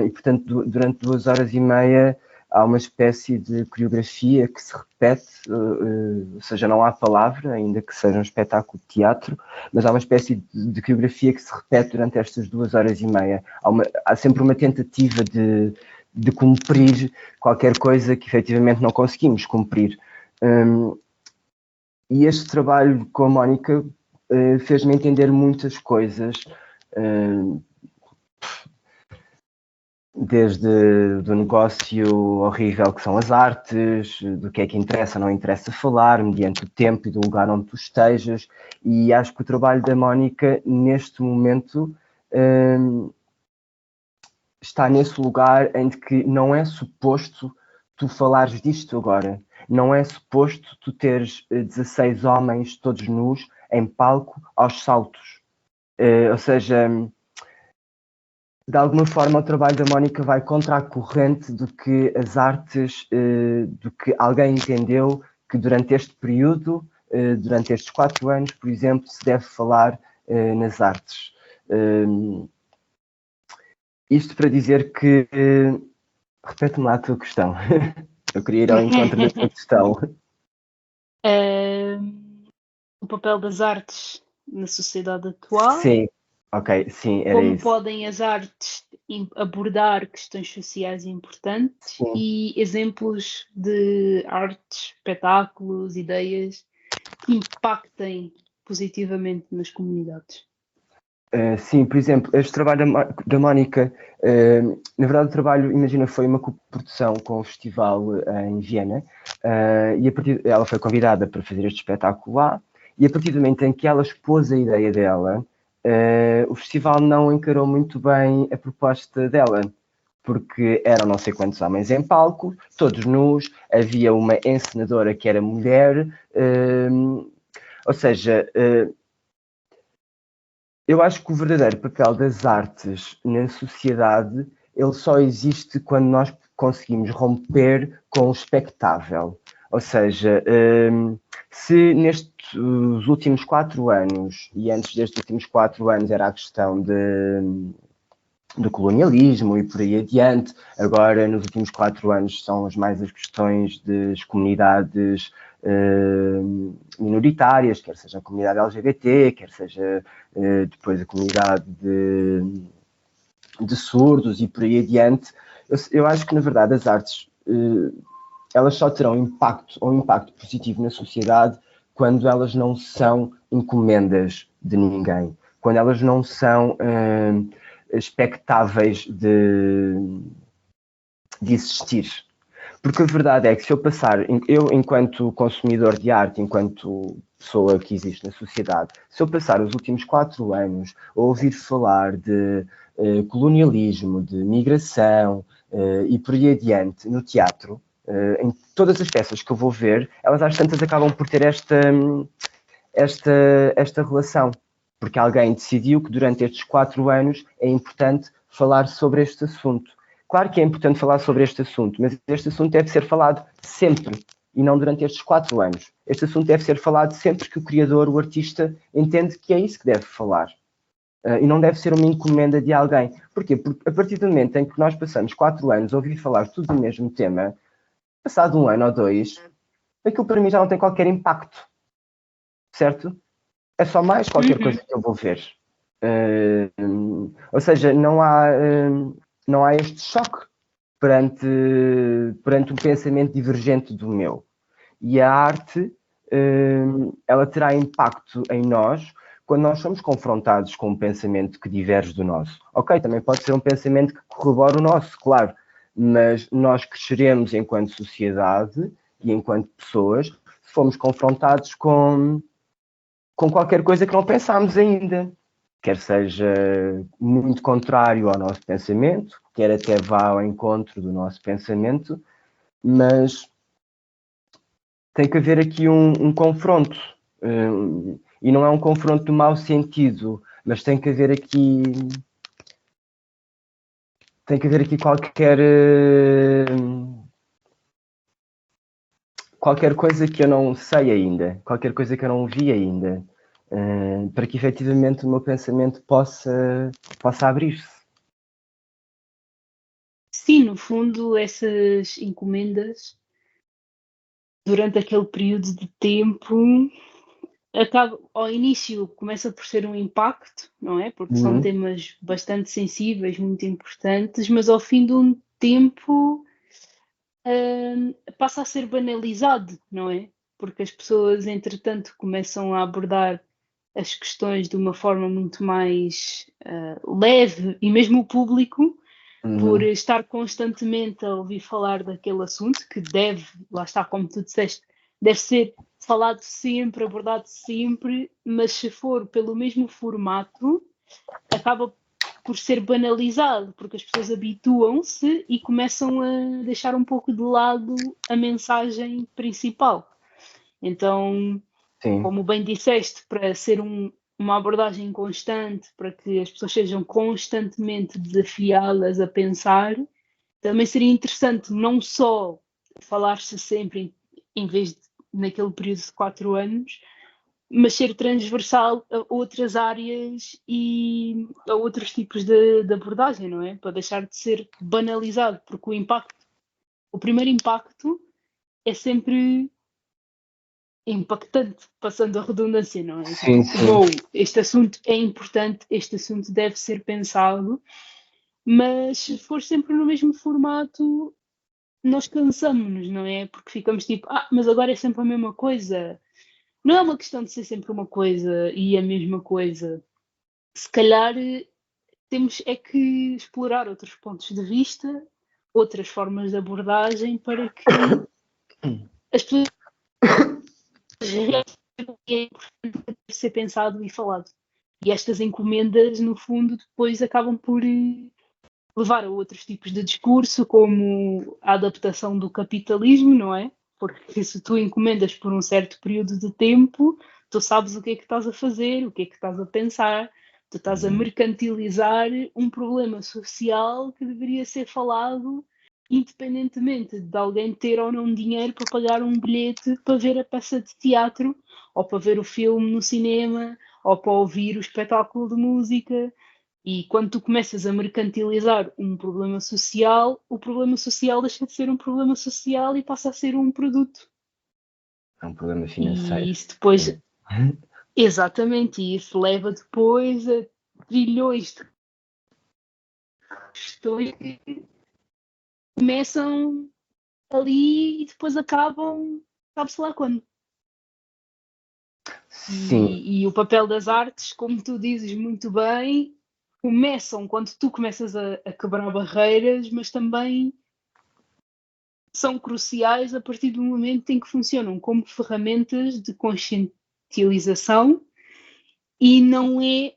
e portanto durante 2 horas e meia há uma espécie de coreografia que se repete, ou seja, não há palavra, ainda que seja um espetáculo de teatro, mas há uma espécie de coreografia que se repete durante estas 2 horas e meia. Há sempre uma tentativa de cumprir qualquer coisa que efetivamente não conseguimos cumprir. E este trabalho com a Mónica fez-me entender muitas coisas, desde do negócio horrível que são as artes, do que é que interessa, não interessa falar, mediante o tempo e do lugar onde tu estejas, e acho que o trabalho da Mónica, neste momento, está nesse lugar em que não é suposto tu falares disto agora, não é suposto tu teres 16 homens todos nus em palco aos saltos, ou seja, de alguma forma o trabalho da Mónica vai contra a corrente do que as artes, do que alguém entendeu que durante este período, durante estes 4 anos, por exemplo, se deve falar nas artes. Isto para dizer que, repete-me lá a tua questão. Eu queria ir ao encontro da tua questão. O papel das artes na sociedade atual. Sim, ok, sim, era Como isso. podem as artes abordar questões sociais importantes Sim. e exemplos de artes, espetáculos, ideias que impactem positivamente nas comunidades. Sim, por exemplo, este trabalho da Mónica, na verdade o trabalho, imagina, foi uma coprodução com o festival em Viena, e ela foi convidada para fazer este espetáculo lá, e a partir do momento em que ela expôs a ideia dela, o festival não encarou muito bem a proposta dela, porque eram não sei quantos homens em palco, todos nus, havia uma encenadora que era mulher, ou seja, eu acho que o verdadeiro papel das artes na sociedade, ele só existe quando nós conseguimos romper com o espectável. Ou seja, se nestes últimos 4 anos, e antes destes últimos 4 anos era a questão do colonialismo e por aí adiante, agora nos últimos 4 anos são mais as questões das comunidades minoritárias, quer seja a comunidade LGBT, quer seja depois a comunidade de surdos e por aí adiante. Eu acho que na verdade as artes elas só terão impacto ou impacto positivo na sociedade quando elas não são encomendas de ninguém, quando elas não são expectáveis de existir. Porque a verdade é que se eu passar, eu enquanto consumidor de arte, enquanto pessoa que existe na sociedade, se eu passar os últimos 4 anos a ouvir falar de colonialismo, de migração e por aí adiante no teatro, em todas as peças que eu vou ver, elas às tantas acabam por ter esta relação, porque alguém decidiu que durante estes 4 anos é importante falar sobre este assunto. Claro que é importante falar sobre este assunto, mas este assunto deve ser falado sempre e não durante estes 4 anos. Este assunto deve ser falado sempre que o criador, o artista, entende que é isso que deve falar. E não deve ser uma encomenda de alguém. Porquê? Porque a partir do momento em que nós passamos 4 anos a ouvir falar tudo do mesmo tema, passado 1 ano ou 2, aquilo para mim já não tem qualquer impacto. certo? É só mais qualquer coisa que eu vou ver. Ou seja, não há este choque perante um pensamento divergente do meu. E a arte, ela terá impacto em nós quando nós somos confrontados com um pensamento que diverge do nosso. Ok, também pode ser um pensamento que corrobora o nosso, claro, mas nós cresceremos enquanto sociedade e enquanto pessoas se formos confrontados com qualquer coisa que não pensámos ainda, quer seja muito contrário ao nosso pensamento, quer até vá ao encontro do nosso pensamento, mas tem que haver aqui um confronto, e não é um confronto do mau sentido, mas tem que haver aqui qualquer coisa que eu não sei ainda, qualquer coisa que eu não vi ainda, para que efetivamente o meu pensamento possa abrir-se. Sim, no fundo, essas encomendas, durante aquele período de tempo, acaba, ao início começa por ser um impacto, não é? Porque são Uhum. temas bastante sensíveis, muito importantes, mas ao fim de um tempo passa a ser banalizado, não é? Porque as pessoas, entretanto, começam a abordar as questões de uma forma muito mais leve, e mesmo o público, por Uhum. estar constantemente a ouvir falar daquele assunto, que deve, lá está, como tu disseste, deve ser falado sempre, abordado sempre, mas se for pelo mesmo formato, acaba por ser banalizado, porque as pessoas habituam-se e começam a deixar um pouco de lado a mensagem principal. Então, Sim, como bem disseste, para ser uma abordagem constante, para que as pessoas sejam constantemente desafiadas a pensar, também seria interessante não só falar-se sempre, em vez de naquele período de 4 anos, mas ser transversal a outras áreas e a outros tipos de abordagem, não é? Para deixar de ser banalizado, porque o primeiro impacto é sempre impactante, passando a redundância, não é? sim, Tipo, sim. uou, este assunto é importante, este assunto deve ser pensado, mas se for sempre no mesmo formato, nós cansamos-nos, não é? Porque ficamos tipo, mas agora é sempre a mesma coisa. Não é uma questão de ser sempre uma coisa e a mesma coisa. Se calhar temos é que explorar outros pontos de vista, outras formas de abordagem para que as pessoas é ser pensado e falado. E estas encomendas, no fundo, depois acabam por levar a outros tipos de discurso, como a adaptação do capitalismo, não é? Porque se tu encomendas por um certo período de tempo, tu sabes o que é que estás a fazer, o que é que estás a pensar, tu estás a mercantilizar um problema social que deveria ser falado independentemente de alguém ter ou não dinheiro para pagar um bilhete para ver a peça de teatro, ou para ver o filme no cinema, ou para ouvir o espetáculo de música. E quando tu começas a mercantilizar um problema social, o problema social deixa de ser um problema social e passa a ser um produto. É um problema E financeiro. isso depois, Sim. exatamente, e isso leva depois a trilhões de questões que começam ali e depois acabam, sabe-se lá quando. Sim, E o papel das artes, como tu dizes muito bem, começam quando tu começas a quebrar barreiras, mas também são cruciais a partir do momento em que funcionam como ferramentas de conscientização e não é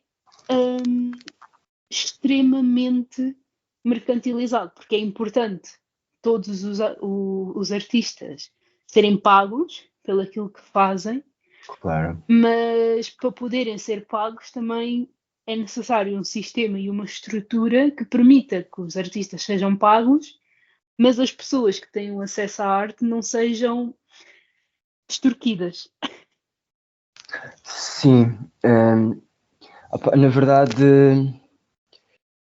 extremamente mercantilizado, porque é importante todos os artistas serem pagos pelo aquilo que fazem, claro. mas para poderem ser pagos também é necessário um sistema e uma estrutura que permita que os artistas sejam pagos, mas as pessoas que têm acesso à arte não sejam extorquidas. Sim. Na verdade,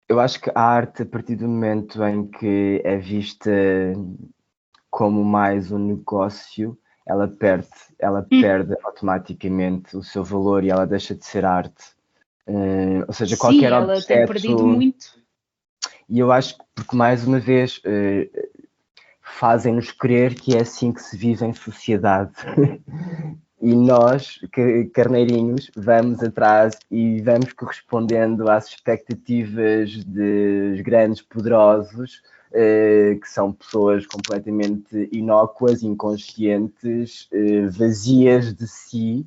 eu acho que a arte, a partir do momento em que é vista como mais um negócio, ela perde, ela perde automaticamente o seu valor e ela deixa de ser arte. Ou seja, qualquer Sim, ela tem perdido objeto, muito. e eu acho que, porque mais uma vez, fazem-nos crer que é assim que se vive em sociedade. E nós, carneirinhos, vamos atrás e vamos correspondendo às expectativas dos grandes poderosos, que são pessoas completamente inócuas, inconscientes, vazias de si.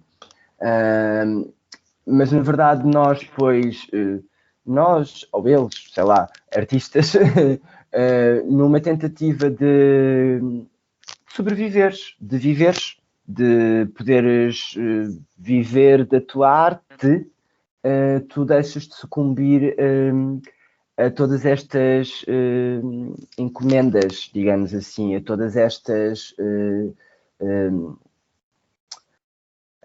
Mas na verdade nós, pois, nós ou eles, sei lá, artistas, numa tentativa de sobreviveres, de viveres, de poderes viver da tua arte, tu deixas de sucumbir a todas estas encomendas, digamos assim, a todas estas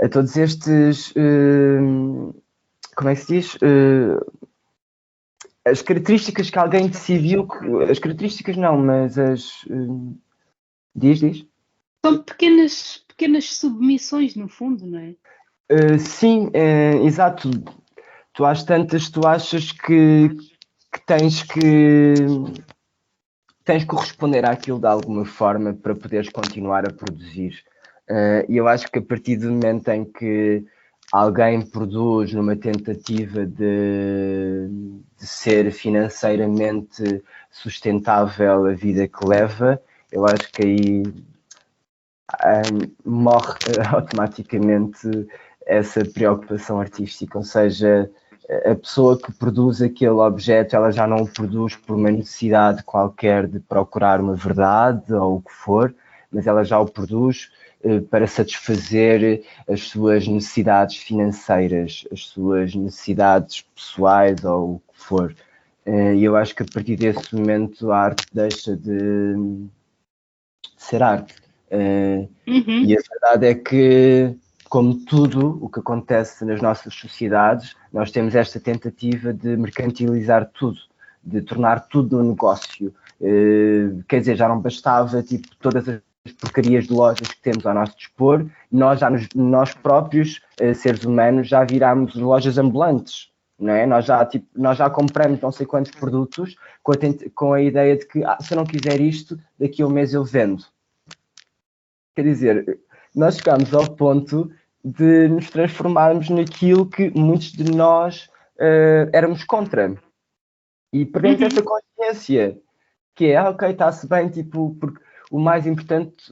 a todos estes como é que se diz? As características que alguém decidiu, as características não, mas as diz. São pequenas submissões, no fundo, não é? Sim, exato. Tu às tantas, tu achas que tens que corresponder àquilo de alguma forma para poderes continuar a produzir. E eu acho que a partir do momento em que alguém produz numa tentativa de ser financeiramente sustentável a vida que leva, eu acho que aí morre automaticamente essa preocupação artística, ou seja, a pessoa que produz aquele objeto, ela já não o produz por uma necessidade qualquer de procurar uma verdade ou o que for, mas ela já o produz para satisfazer as suas necessidades financeiras, as suas necessidades pessoais ou o que for. E eu acho que a partir desse momento a arte deixa de ser arte. E a verdade é que, como tudo o que acontece nas nossas sociedades, nós temos esta tentativa de mercantilizar tudo, de tornar tudo um negócio. Quer dizer, já não bastava tipo, todas as porcarias de lojas que temos ao nosso dispor, nós próprios, seres humanos, já virámos lojas ambulantes. Não é? Nós já compramos não sei quantos produtos com a ideia de que se eu não quiser isto, daqui a um mês eu vendo. Quer dizer, nós chegámos ao ponto de nos transformarmos naquilo que muitos de nós éramos contra. E perdemos essa consciência, que é, ok, está-se bem, tipo, porque o mais importante,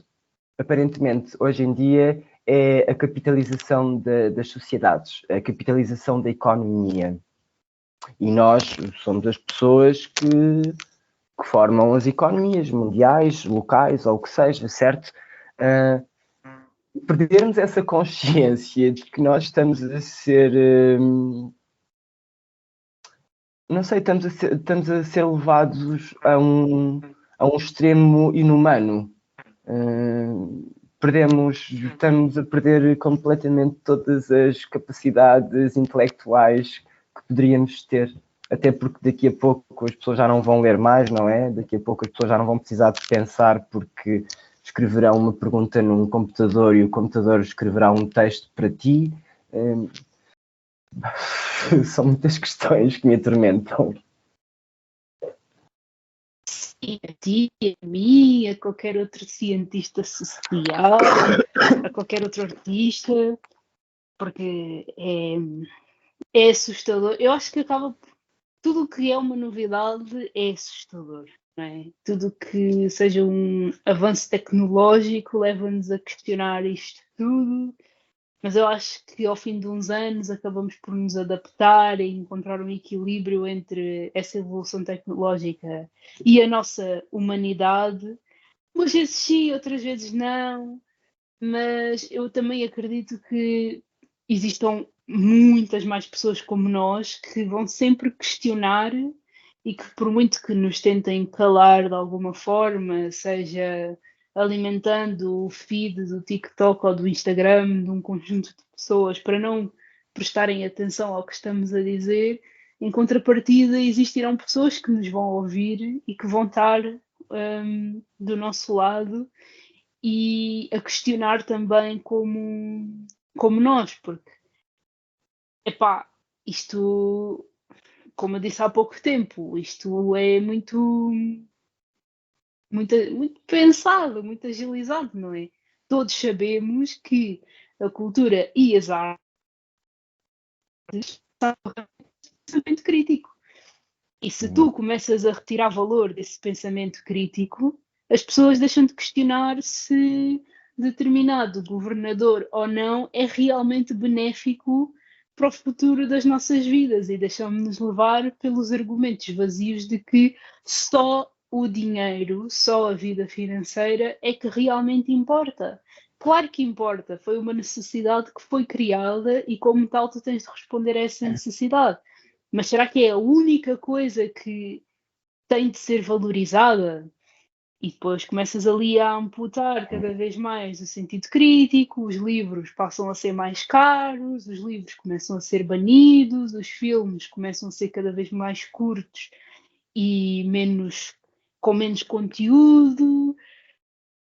aparentemente, hoje em dia, é a capitalização das sociedades, a capitalização da economia. E nós somos as pessoas que formam as economias mundiais, locais, ou o que seja, certo? Perdermos essa consciência de que nós estamos a ser não sei, estamos a ser levados a um extremo inumano. Estamos a perder completamente todas as capacidades intelectuais que poderíamos ter. Até porque daqui a pouco as pessoas já não vão ler mais, não é? Daqui a pouco as pessoas já não vão precisar de pensar porque escreverão uma pergunta num computador e o computador escreverá um texto para ti. São muitas questões que me atormentam. E a ti, a mim, a qualquer outro cientista social, a qualquer outro artista, porque é assustador. Eu acho que acaba tudo o que é uma novidade é assustador. Não é? Tudo que seja um avanço tecnológico leva-nos a questionar isto tudo, mas eu acho que ao fim de uns anos acabamos por nos adaptar e encontrar um equilíbrio entre essa evolução tecnológica e a nossa humanidade. Umas vezes sim, outras vezes não, mas eu também acredito que existam muitas mais pessoas como nós que vão sempre questionar e que, por muito que nos tentem calar de alguma forma, seja alimentando o feed do TikTok ou do Instagram de um conjunto de pessoas para não prestarem atenção ao que estamos a dizer, em contrapartida existirão pessoas que nos vão ouvir e que vão estar do nosso lado e a questionar também como nós, porque, epá, isto, como eu disse há pouco tempo, isto é muito pensado, muito agilizado, não é? Todos sabemos que a cultura e as artes são um pensamento crítico. E se Uhum. tu começas a retirar valor desse pensamento crítico, as pessoas deixam de questionar se determinado governador ou não é realmente benéfico para o futuro das nossas vidas e deixamos-nos levar pelos argumentos vazios de que só o dinheiro, só a vida financeira é que realmente importa. Claro que importa, foi uma necessidade que foi criada e, como tal, tu tens de responder a essa necessidade. Mas será que é a única coisa que tem de ser valorizada? E depois começas ali a amputar cada vez mais o sentido crítico, os livros passam a ser mais caros, os livros começam a ser banidos, os filmes começam a ser cada vez mais curtos e com menos conteúdo,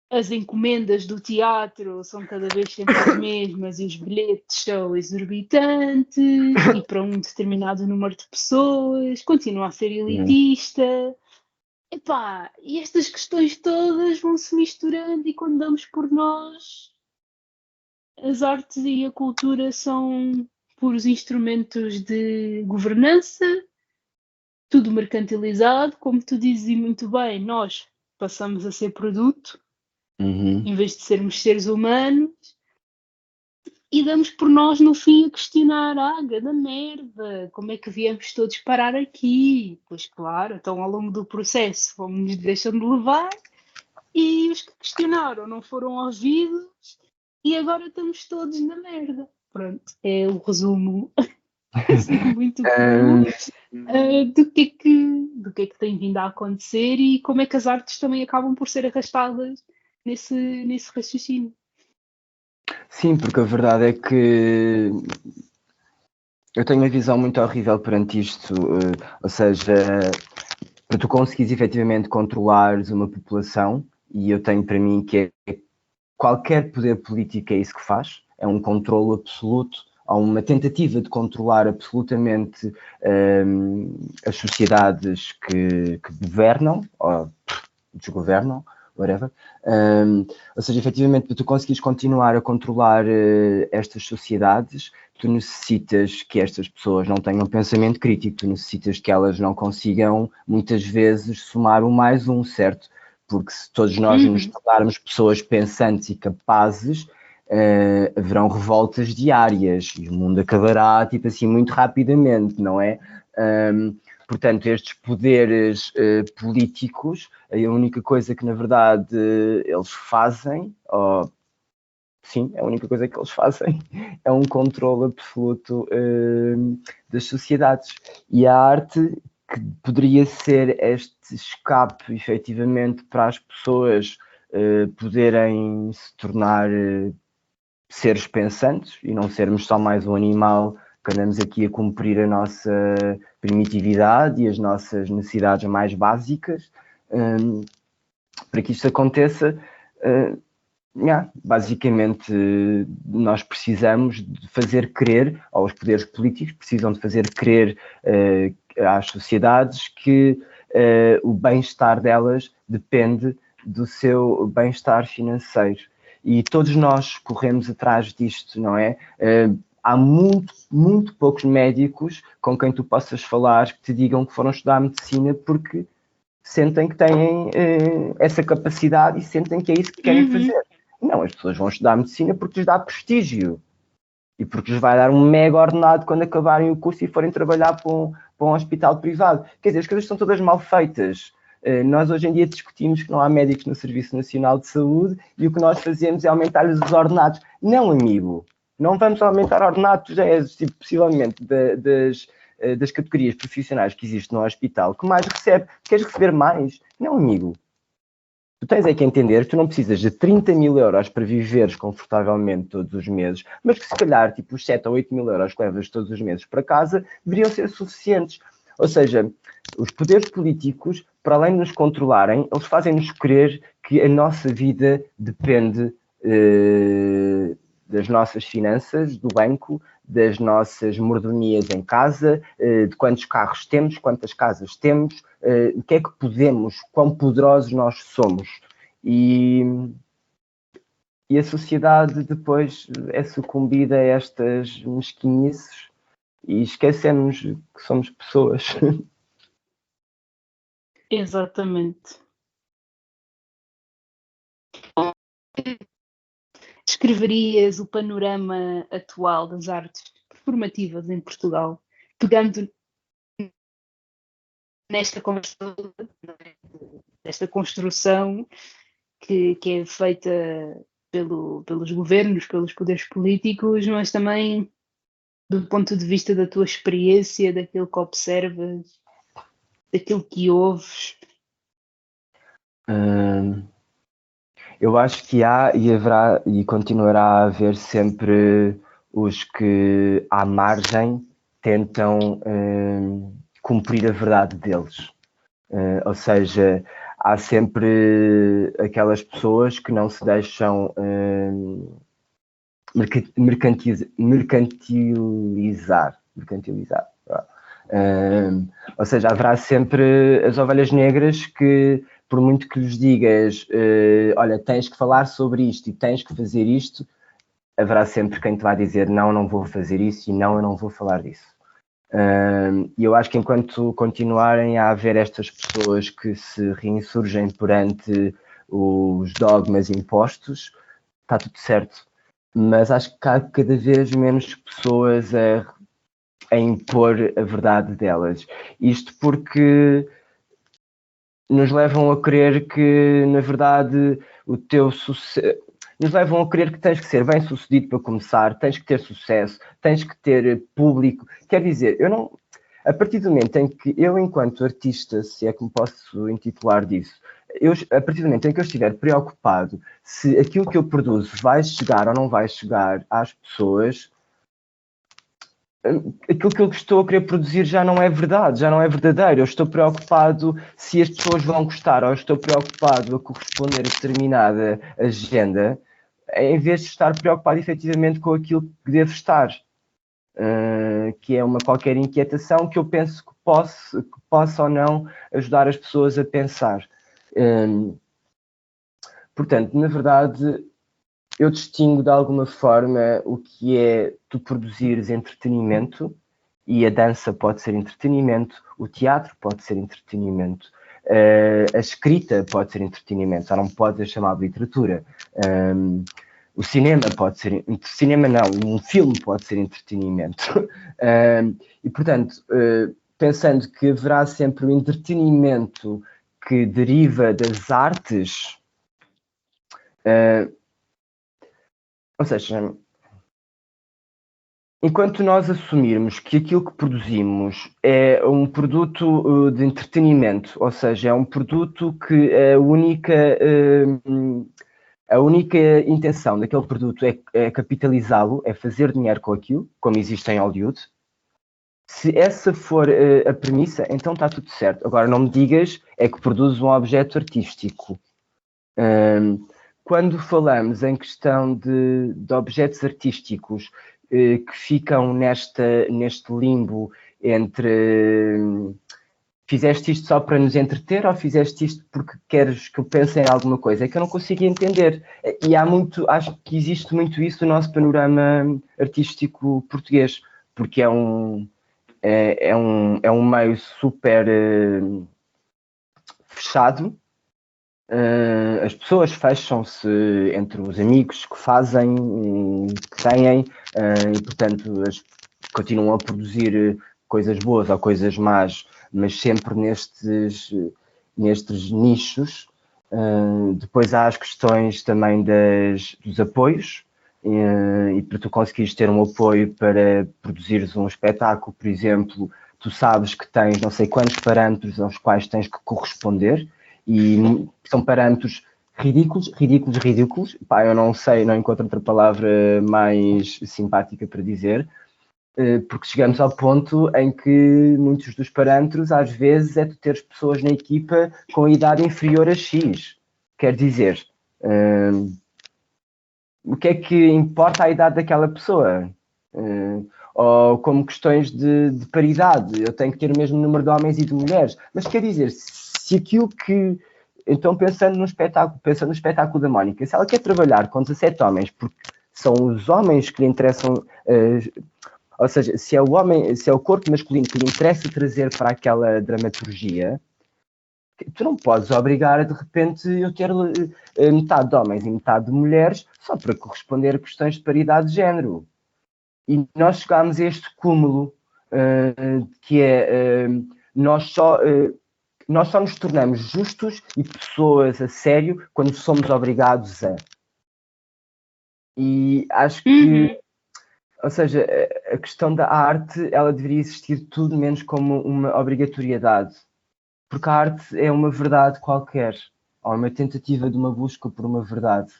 as encomendas do teatro são cada vez sempre as mesmas e os bilhetes são exorbitantes e para um determinado número de pessoas, continua a ser Uhum. elitista. Epá, e estas questões todas vão se misturando e quando damos por nós, as artes e a cultura são puros instrumentos de governança, tudo mercantilizado, como tu dizes e muito bem, nós passamos a ser produto Uhum. em vez de sermos seres humanos. E damos por nós no fim a questionar, da merda, como é que viemos todos parar aqui? Pois claro, então ao longo do processo fomos-nos deixando de levar e os que questionaram não foram ouvidos e agora estamos todos na merda. Pronto, é o resumo assim muito cru Hum, do que é que tem vindo a acontecer e como é que as artes também acabam por ser arrastadas nesse raciocínio. sim, porque a verdade é que eu tenho uma visão muito horrível perante isto, ou seja, para tu conseguires efetivamente controlares uma população, e eu tenho para mim que qualquer poder político é isso que faz, é um controlo absoluto, há uma tentativa de controlar absolutamente as sociedades que governam, ou desgovernam, whatever. Ou seja, efetivamente, para tu conseguires continuar a controlar estas sociedades, tu necessitas que estas pessoas não tenham pensamento crítico, tu necessitas que elas não consigam, muitas vezes, somar um mais um, certo? Porque se todos nós nos Uhum. tornarmos pessoas pensantes e capazes, haverão revoltas diárias e o mundo acabará, tipo assim, muito rapidamente, não é? Portanto, estes poderes políticos, a única coisa que, na verdade, eles fazem, sim, a única coisa que eles fazem é um controle absoluto das sociedades. E a arte, que poderia ser este escape, efetivamente, para as pessoas poderem se tornar seres pensantes e não sermos só mais um animal que andamos aqui a cumprir a nossa primitividade e as nossas necessidades mais básicas. Para que isto aconteça, basicamente nós precisamos de fazer crer, ou os poderes políticos precisam de fazer crer às sociedades que o bem-estar delas depende do seu bem-estar financeiro. E todos nós corremos atrás disto, não é? Há muito poucos médicos com quem tu possas falar que te digam que foram estudar medicina porque sentem que têm essa capacidade e sentem que é isso que querem Uhum. fazer. Não, as pessoas vão estudar medicina porque lhes dá prestígio e porque lhes vai dar um mega ordenado quando acabarem o curso e forem trabalhar para um hospital privado. Quer dizer, as coisas são todas mal feitas. Nós hoje em dia discutimos que não há médicos no Serviço Nacional de Saúde e o que nós fazemos é aumentar-lhes os ordenados. Não, amigo, não vamos aumentar ordenados, já é tipo, possivelmente das categorias profissionais que existem no hospital que mais recebe. Queres receber mais? Não, amigo. Tu tens é que entender que tu não precisas de 30.000 euros para viveres confortavelmente todos os meses, mas que se calhar tipo os 7 ou 8 mil euros que levas todos os meses para casa deveriam ser suficientes. Ou seja, os poderes políticos para além de nos controlarem, eles fazem-nos crer que a nossa vida depende das nossas finanças, do banco, das nossas mordomias em casa, de quantos carros temos, quantas casas temos, o que é que podemos, quão poderosos nós somos. E a sociedade depois é sucumbida a estas mesquinhices e esquecemos que somos pessoas. Exatamente. Descreverias o panorama atual das artes performativas em Portugal, pegando nesta construção que é feita pelos governos, pelos poderes políticos, mas também do ponto de vista da tua experiência, daquilo que observas, daquilo que ouves? Eu acho que há e haverá e continuará a haver sempre os que, à margem, tentam cumprir a verdade deles. Ou seja, há sempre aquelas pessoas que não se deixam mercantilizar. Ou seja, haverá sempre as ovelhas negras que, por muito que lhes digas, olha, tens que falar sobre isto e tens que fazer isto, haverá sempre quem te vai dizer, não, não vou fazer isso e não, eu não vou falar disso. E eu acho que enquanto continuarem a haver estas pessoas que se reinsurgem perante os dogmas impostos, está tudo certo. Mas acho que há cada vez menos pessoas a impor a verdade delas. Isto porque nos levam a crer que, na verdade, o teu sucesso... Nos levam a crer que tens que ser bem sucedido para começar, tens que ter sucesso, tens que ter público. Quer dizer, eu não... A partir do momento em que eu, enquanto artista, se é que me posso intitular disso, a partir do momento em que eu estiver preocupado se aquilo que eu produzo vai chegar ou não vai chegar às pessoas, aquilo que eu estou a querer produzir já não é verdade, já não é verdadeiro. Eu estou preocupado se as pessoas vão gostar, ou estou preocupado a corresponder a determinada agenda, em vez de estar preocupado efetivamente com aquilo que devo estar, que é uma qualquer inquietação que eu penso que possa ou não ajudar as pessoas a pensar. Portanto, na verdade, eu distingo de alguma forma o que é tu produzires entretenimento, e a dança pode ser entretenimento, o teatro pode ser entretenimento, a escrita pode ser entretenimento, só não pode ser chamado de literatura. O cinema pode ser... Cinema não, um filme pode ser entretenimento. E, portanto, pensando que haverá sempre o entretenimento que deriva das artes... Ou seja, enquanto nós assumirmos que aquilo que produzimos é um produto de entretenimento, ou seja, é um produto que a única intenção daquele produto é capitalizá-lo, é fazer dinheiro com aquilo, como existe em Hollywood, se essa for a premissa, então está tudo certo. Agora, não me digas é que produz um objeto artístico. Quando falamos em questão de objetos artísticos que ficam neste limbo entre fizeste isto só para nos entreter ou fizeste isto porque queres que eu pense em alguma coisa, é que eu não consigo entender. E acho que existe muito isso no nosso panorama artístico português, porque é um meio super fechado. As pessoas fecham-se entre os amigos que fazem, que têm, e portanto continuam a produzir coisas boas ou coisas más, mas sempre nestes nichos. Depois há as questões também dos apoios, e para tu conseguires ter um apoio para produzires um espetáculo, por exemplo, tu sabes que tens não sei quantos parâmetros aos quais tens que corresponder, e são parâmetros ridículos. Pá, eu não sei, não encontro outra palavra mais simpática para dizer. Porque chegamos ao ponto em que muitos dos parâmetros, às vezes, é tu teres pessoas na equipa com idade inferior a X. Quer dizer, o que é que importa a idade daquela pessoa? Ou como questões de paridade, eu tenho que ter o mesmo número de homens e de mulheres. Mas quer dizer, se aquilo que. Então, pensando no espetáculo da Mónica, se ela quer trabalhar com 17 homens, porque são os homens que lhe interessam, ou seja, se é o corpo masculino que lhe interessa trazer para aquela dramaturgia, tu não podes obrigar de repente eu ter metade de homens e metade de mulheres só para corresponder a questões de paridade de género. E nós chegámos a este cúmulo que é nós só nos tornamos justos e pessoas a sério quando somos obrigados a. E acho que, ou seja, a questão da arte, ela deveria existir tudo menos como uma obrigatoriedade. Porque a arte é uma verdade qualquer, ou uma tentativa de uma busca por uma verdade.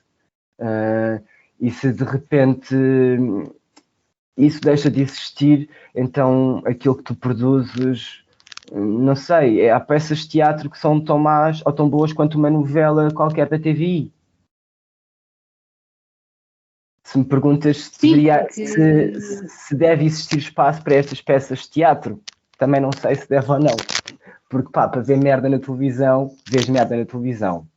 E se de repente isso deixa de existir, então aquilo que tu produzes, não sei, há peças de teatro que são tão más ou tão boas quanto uma novela qualquer da TVI. Se me perguntas se deve existir espaço para estas peças de teatro, também não sei se deve ou não. Porque pá, para ver merda na televisão, vês merda na televisão.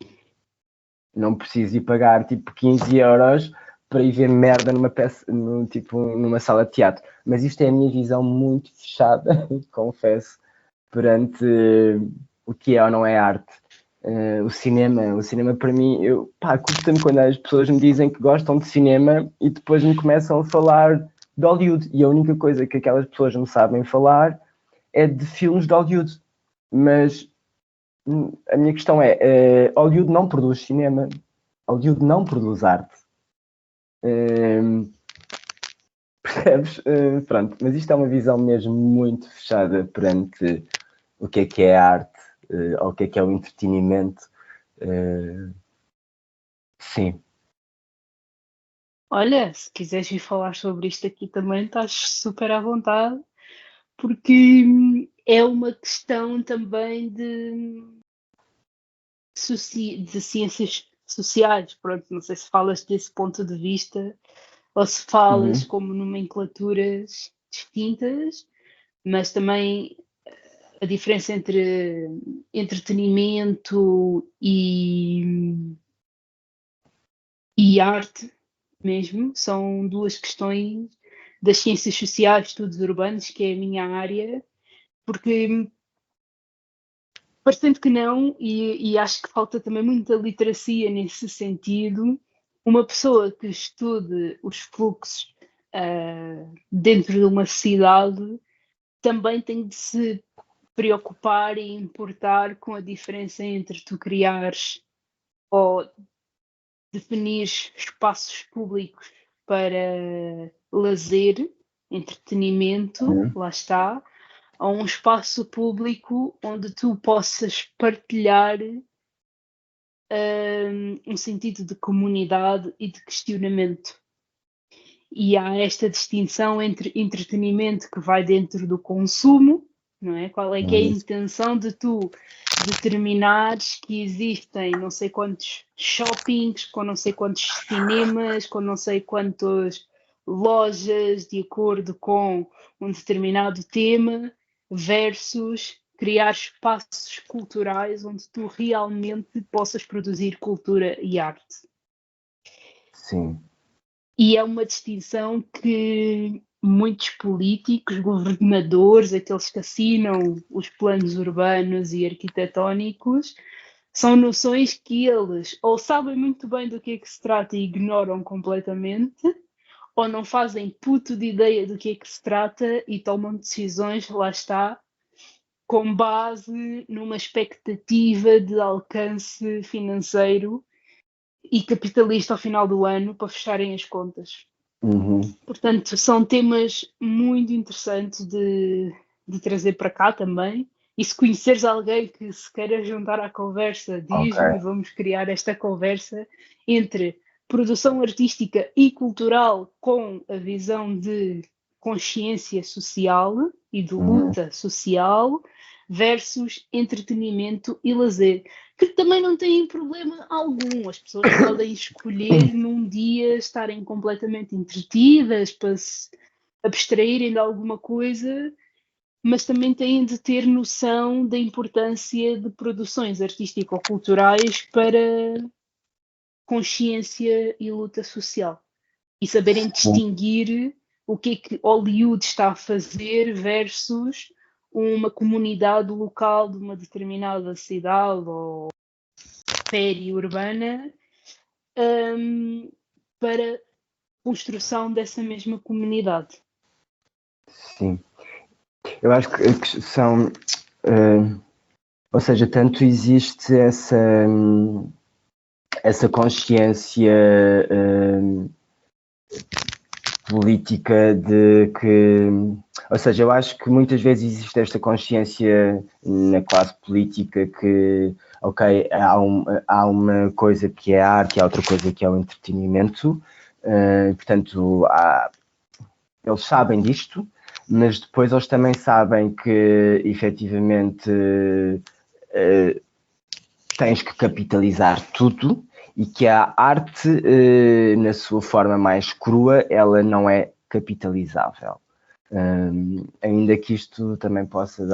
Não preciso ir pagar tipo 15 euros para ir ver merda numa peça, numa sala de teatro. Mas isto é a minha visão muito fechada, confesso, perante o que é ou não é arte. O cinema para mim, custa-me quando as pessoas me dizem que gostam de cinema e depois me começam a falar de Hollywood. E a única coisa que aquelas pessoas me sabem falar é de filmes de Hollywood. Mas a minha questão é, Hollywood não produz cinema, Hollywood não produz arte. Percebes? Pronto, mas isto é uma visão mesmo muito fechada perante o que é arte, ou o que é o entretenimento. Sim. Olha, se quiseres vir falar sobre isto aqui também, estás super à vontade, porque é uma questão também de ciências sociais. Pronto, não sei se falas desse ponto de vista ou se falas como nomenclaturas distintas, mas também a diferença entre entretenimento e arte mesmo são duas questões das ciências sociais, estudos urbanos, que é a minha área, porque parecendo que não, e acho que falta também muita literacia nesse sentido, uma pessoa que estude os fluxos dentro de uma cidade também tem de se preocupar e importar com a diferença entre tu criares ou definir espaços públicos para lazer, entretenimento, lá está, a um espaço público onde tu possas partilhar um sentido de comunidade e de questionamento. E há esta distinção entre entretenimento que vai dentro do consumo, não é? Qual é que é a intenção de tu determinares que existem não sei quantos shoppings, com não sei quantos cinemas, com não sei quantas lojas de acordo com um determinado tema, versus criar espaços culturais onde tu realmente possas produzir cultura e arte. Sim. E é uma distinção que muitos políticos, governadores, aqueles que assinam os planos urbanos e arquitetónicos, são noções que eles ou sabem muito bem do que é que se trata e ignoram completamente, ou não fazem puto de ideia do que é que se trata e tomam decisões, lá está, com base numa expectativa de alcance financeiro e capitalista ao final do ano para fecharem as contas. Portanto, são temas muito interessantes de trazer para cá também. E se conheceres alguém que se queira juntar à conversa, diz-me, vamos criar esta conversa entre produção artística e cultural com a visão de consciência social e de luta social versus entretenimento e lazer, que também não têm problema algum. As pessoas podem escolher num dia estarem completamente entretidas para se abstraírem de alguma coisa, mas também têm de ter noção da importância de produções artístico-culturais para consciência e luta social. E saberem distinguir o que é que Hollywood está a fazer versus uma comunidade local de uma determinada cidade ou periurbana, para construção dessa mesma comunidade. Sim. Eu acho que são... ou seja, tanto existe essa consciência política de que... Ou seja, eu acho que muitas vezes existe esta consciência na classe política que, ok, há uma coisa que é a arte e há outra coisa que é o entretenimento. Portanto, eles sabem disto, mas depois eles também sabem que, efetivamente, tens que capitalizar tudo e que a arte, na sua forma mais crua, ela não é capitalizável. Ainda que isto também possa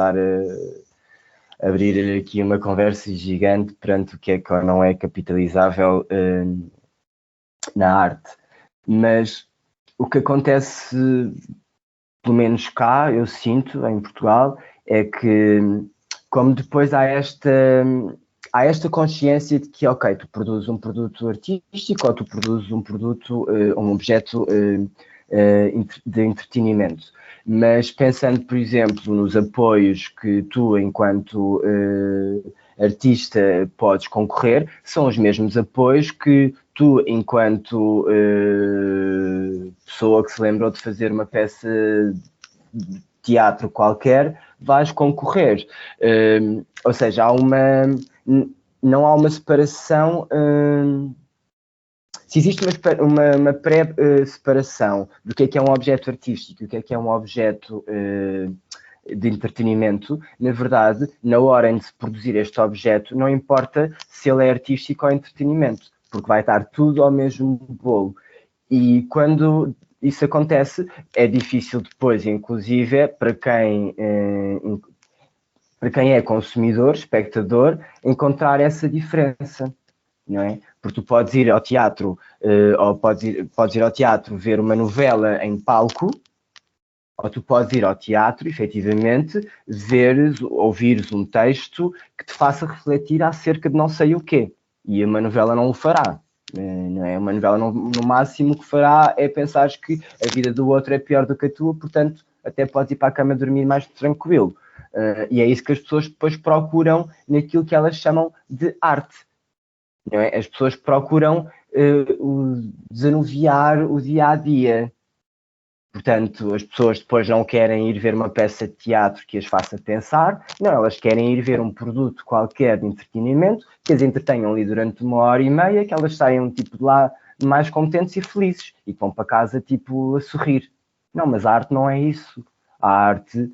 abrir aqui uma conversa gigante perante o que é que não é capitalizável na arte. Mas o que acontece, pelo menos cá, eu sinto, em Portugal, é que, como depois há esta consciência de que, ok, tu produzes um produto artístico ou tu produzes um produto, um objeto de entretenimento. Mas pensando, por exemplo, nos apoios que tu, enquanto artista, podes concorrer, são os mesmos apoios que tu, enquanto pessoa que se lembrou de fazer uma peça de teatro qualquer, vais concorrer. Ou seja, não há uma separação. Se existe uma pré-separação do que é um objeto artístico e o que é um objeto de entretenimento, na verdade, na hora em de se produzir este objeto, não importa se ele é artístico ou entretenimento, porque vai estar tudo ao mesmo bolo. E quando isso acontece, é difícil depois, inclusive, para quem é consumidor, espectador, encontrar essa diferença, não é? Porque tu podes ir ao teatro, ou podes ir ao teatro ver uma novela em palco, ou tu podes ir ao teatro, efetivamente, ouvires um texto que te faça refletir acerca de não sei o quê. E uma novela não o fará. Não é? Uma novela, no máximo, o que fará é pensar que a vida do outro é pior do que a tua, portanto, até podes ir para a cama dormir mais tranquilo. E é isso que as pessoas depois procuram naquilo que elas chamam de arte. Não é? As pessoas procuram desanuviar o dia-a-dia. Portanto, as pessoas depois não querem ir ver uma peça de teatro que as faça pensar, não, elas querem ir ver um produto qualquer de entretenimento que as entretenham ali durante 1h30, que elas saiam tipo de lá mais contentes e felizes e vão para casa tipo a sorrir. Não, mas a arte não é isso. A arte,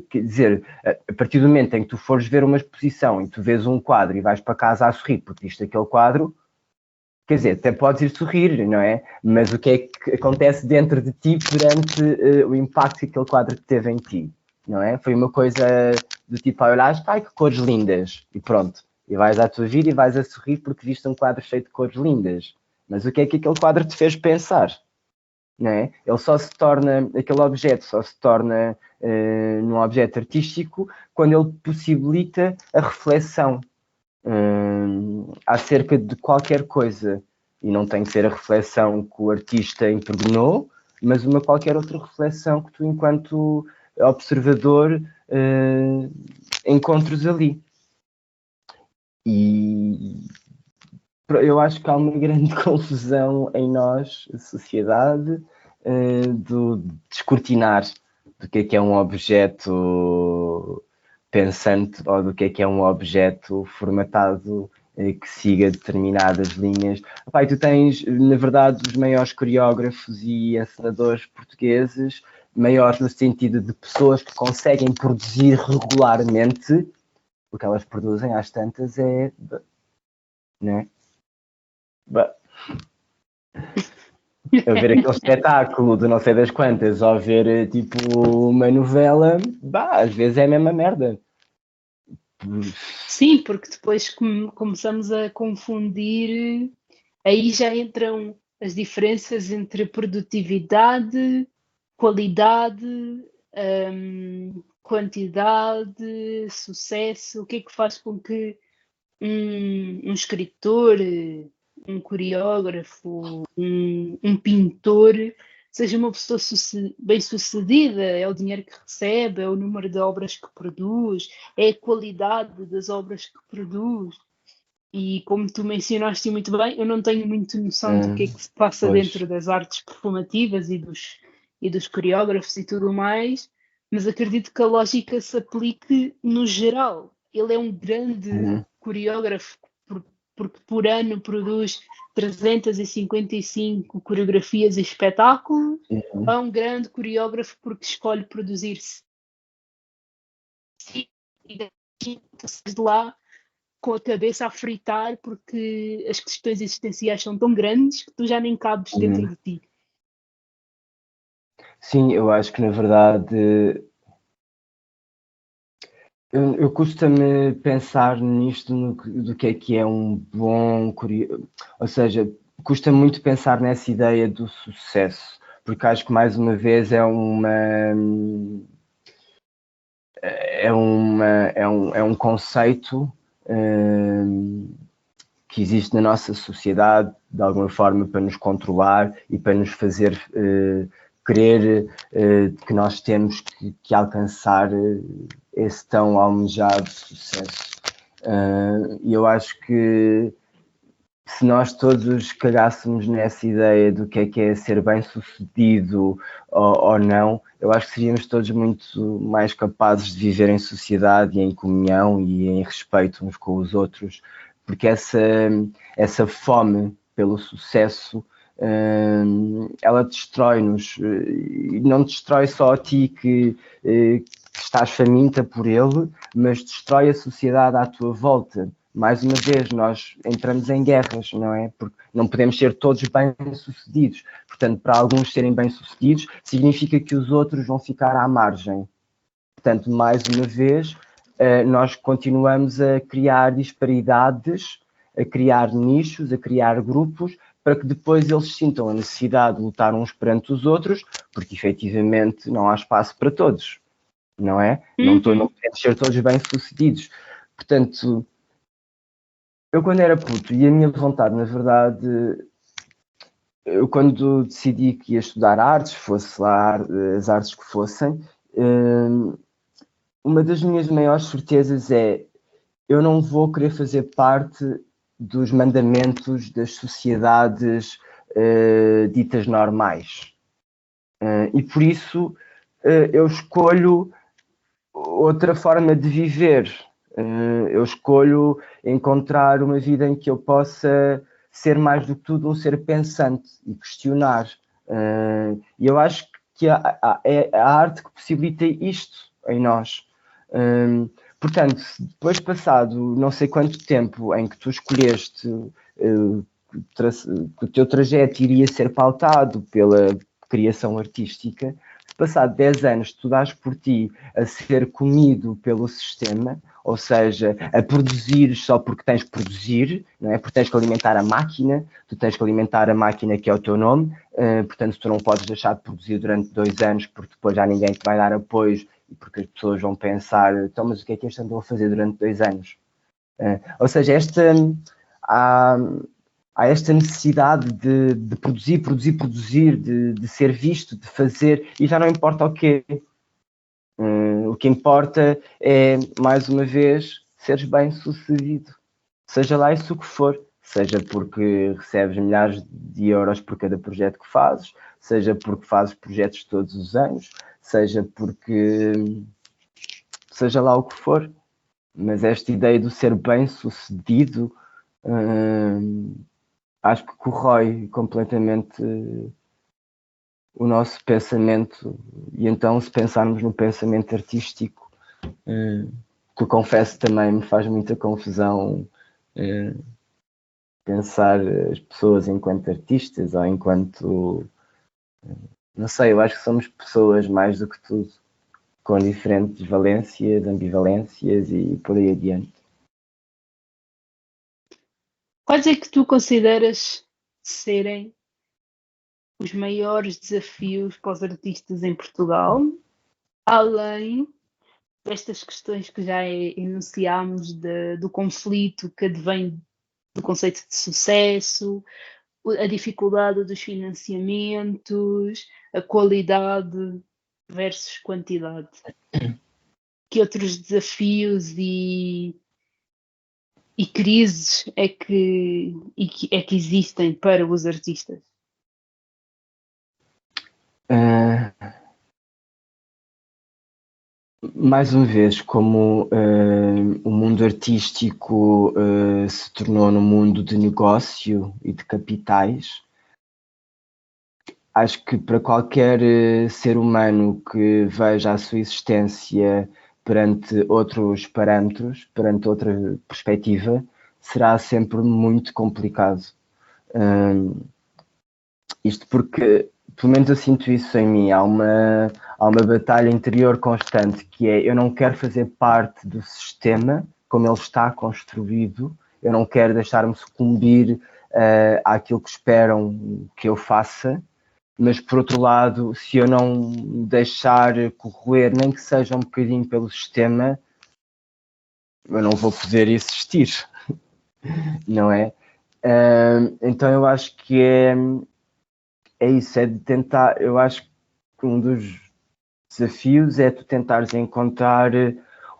quer dizer, a partir do momento em que tu fores ver uma exposição e tu vês um quadro e vais para casa a sorrir porque viste aquele quadro, quer dizer, até podes ir sorrir, não é? Mas o que é que acontece dentro de ti perante o impacto que aquele quadro teve em ti, não é? Foi uma coisa do tipo, olhaste, ai, que cores lindas, e pronto. E vais à tua vida e vais a sorrir porque viste um quadro cheio de cores lindas. Mas o que é que aquele quadro te fez pensar? Não é? Ele só se torna, aquele objeto só se torna num objeto artístico quando ele possibilita a reflexão acerca de qualquer coisa, e não tem que ser a reflexão que o artista impregnou, mas uma qualquer outra reflexão que tu, enquanto observador, encontres ali. E eu acho que há uma grande confusão em nós, a sociedade, de descortinar do que é um objeto pensante ou do que é um objeto formatado que siga determinadas linhas. Pai, tu tens, na verdade, os maiores coreógrafos e encenadores portugueses maiores no sentido de pessoas que conseguem produzir regularmente, o que elas produzem às tantas é, né? Eu ver aquele espetáculo de não sei das quantas, ou ver tipo uma novela, às vezes é a mesma merda. Sim, porque depois começamos a confundir, aí já entram as diferenças entre produtividade, qualidade, quantidade, sucesso, o que é que faz com que um escritor, um coreógrafo, um pintor seja uma pessoa bem-sucedida, é o dinheiro que recebe, é o número de obras que produz, é a qualidade das obras que produz. E como tu mencionaste muito bem, eu não tenho muito noção do que é que se passa Pois. dentro das artes performativas e dos coreógrafos e tudo mais, mas acredito que a lógica se aplique no geral. Ele é um grande coreógrafo porque por ano produz 355 coreografias e espetáculos, ou é um grande coreógrafo porque escolhe produzir-se e de lá com a cabeça a fritar porque as questões existenciais são tão grandes que tu já nem cabes dentro de ti. Sim, eu acho que na verdade eu custa-me pensar nisto do que é um bom coreógrafo, ou seja, custa muito pensar nessa ideia do sucesso, porque acho que mais uma vez é um conceito que existe na nossa sociedade de alguma forma para nos controlar e para nos fazer crer que nós temos que alcançar esse tão almejado sucesso. E eu acho que se nós todos cagássemos nessa ideia do que é ser bem-sucedido ou não, eu acho que seríamos todos muito mais capazes de viver em sociedade e em comunhão e em respeito uns com os outros, porque essa fome pelo sucesso ela destrói-nos e não destrói só a ti que estás faminta por ele, mas destrói a sociedade à tua volta. Mais uma vez, nós entramos em guerras, não é? Porque não podemos ser todos bem-sucedidos. Portanto, para alguns serem bem-sucedidos, significa que os outros vão ficar à margem. Portanto, mais uma vez, nós continuamos a criar disparidades, a criar nichos, a criar grupos, para que depois eles sintam a necessidade de lutar uns perante os outros, porque efetivamente não há espaço para todos, não é? Não podemos ser todos bem-sucedidos. Portanto, eu quando era puto, e a minha vontade, na verdade, eu quando decidi que ia estudar artes, fosse lá as artes que fossem, uma das minhas maiores certezas é eu não vou querer fazer parte dos mandamentos das sociedades ditas normais. E por isso eu escolho outra forma de viver. Eu escolho encontrar uma vida em que eu possa ser mais do que tudo um ser pensante e questionar. E eu acho que é a arte que possibilita isto em nós. Portanto, depois passado não sei quanto tempo em que tu escolheste que o teu trajeto iria ser pautado pela criação artística, se passado 10 anos tu dás por ti a ser comido pelo sistema, ou seja, a produzir só porque tens que produzir, não é? Porque tens que alimentar a máquina, tu tens que alimentar a máquina que é o teu nome, portanto tu não podes deixar de produzir durante 2 anos porque depois já ninguém te vai dar apoio e porque as pessoas vão pensar, então, mas o que é que este andou a fazer durante 2 anos? Ou seja, há esta necessidade de produzir, de ser visto, de fazer, e já não importa o quê. O que importa é, mais uma vez, seres bem sucedido. Seja lá isso o que for. Seja porque recebes milhares de euros por cada projeto que fazes, seja porque fazes projetos todos os anos, seja porque... seja lá o que for. Mas esta ideia do ser bem sucedido acho que corrói completamente o nosso pensamento. E então, se pensarmos no pensamento artístico, que eu confesso também me faz muita confusão pensar as pessoas enquanto artistas ou enquanto, não sei, eu acho que somos pessoas mais do que tudo, com diferentes valências, ambivalências e por aí adiante. Quais é que tu consideras serem os maiores desafios para os artistas em Portugal, além destas questões que já enunciámos do conflito que advém do conceito de sucesso, a dificuldade dos financiamentos, a qualidade versus quantidade? Que outros desafios e crises é que existem para os artistas? Mais uma vez, como o mundo artístico se tornou num mundo de negócio e de capitais, acho que para qualquer ser humano que veja a sua existência perante outros parâmetros, perante outra perspectiva, será sempre muito complicado. Isto porque, pelo menos eu sinto isso em mim, há uma batalha interior constante que é: eu não quero fazer parte do sistema como ele está construído, eu não quero deixar-me sucumbir àquilo que esperam que eu faça, mas por outro lado, se eu não deixar corroer, nem que seja um bocadinho pelo sistema, eu não vou poder existir, não é? Então eu acho que é isso, é de tentar, eu acho que um dos desafios é tu tentares encontrar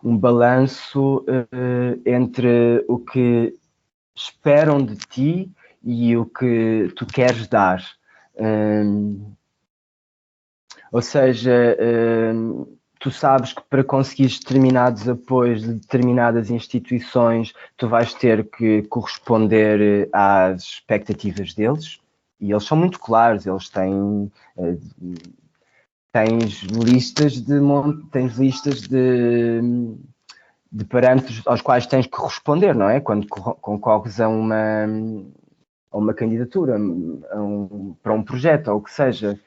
um balanço entre o que esperam de ti e o que tu queres dar. Ou seja, tu sabes que para conseguires determinados apoios de determinadas instituições, tu vais ter que corresponder às expectativas deles, e eles são muito claros, eles têm tens listas de parâmetros aos quais tens que responder, não é? Quando concorres a uma candidatura, para um projeto, ou o que seja.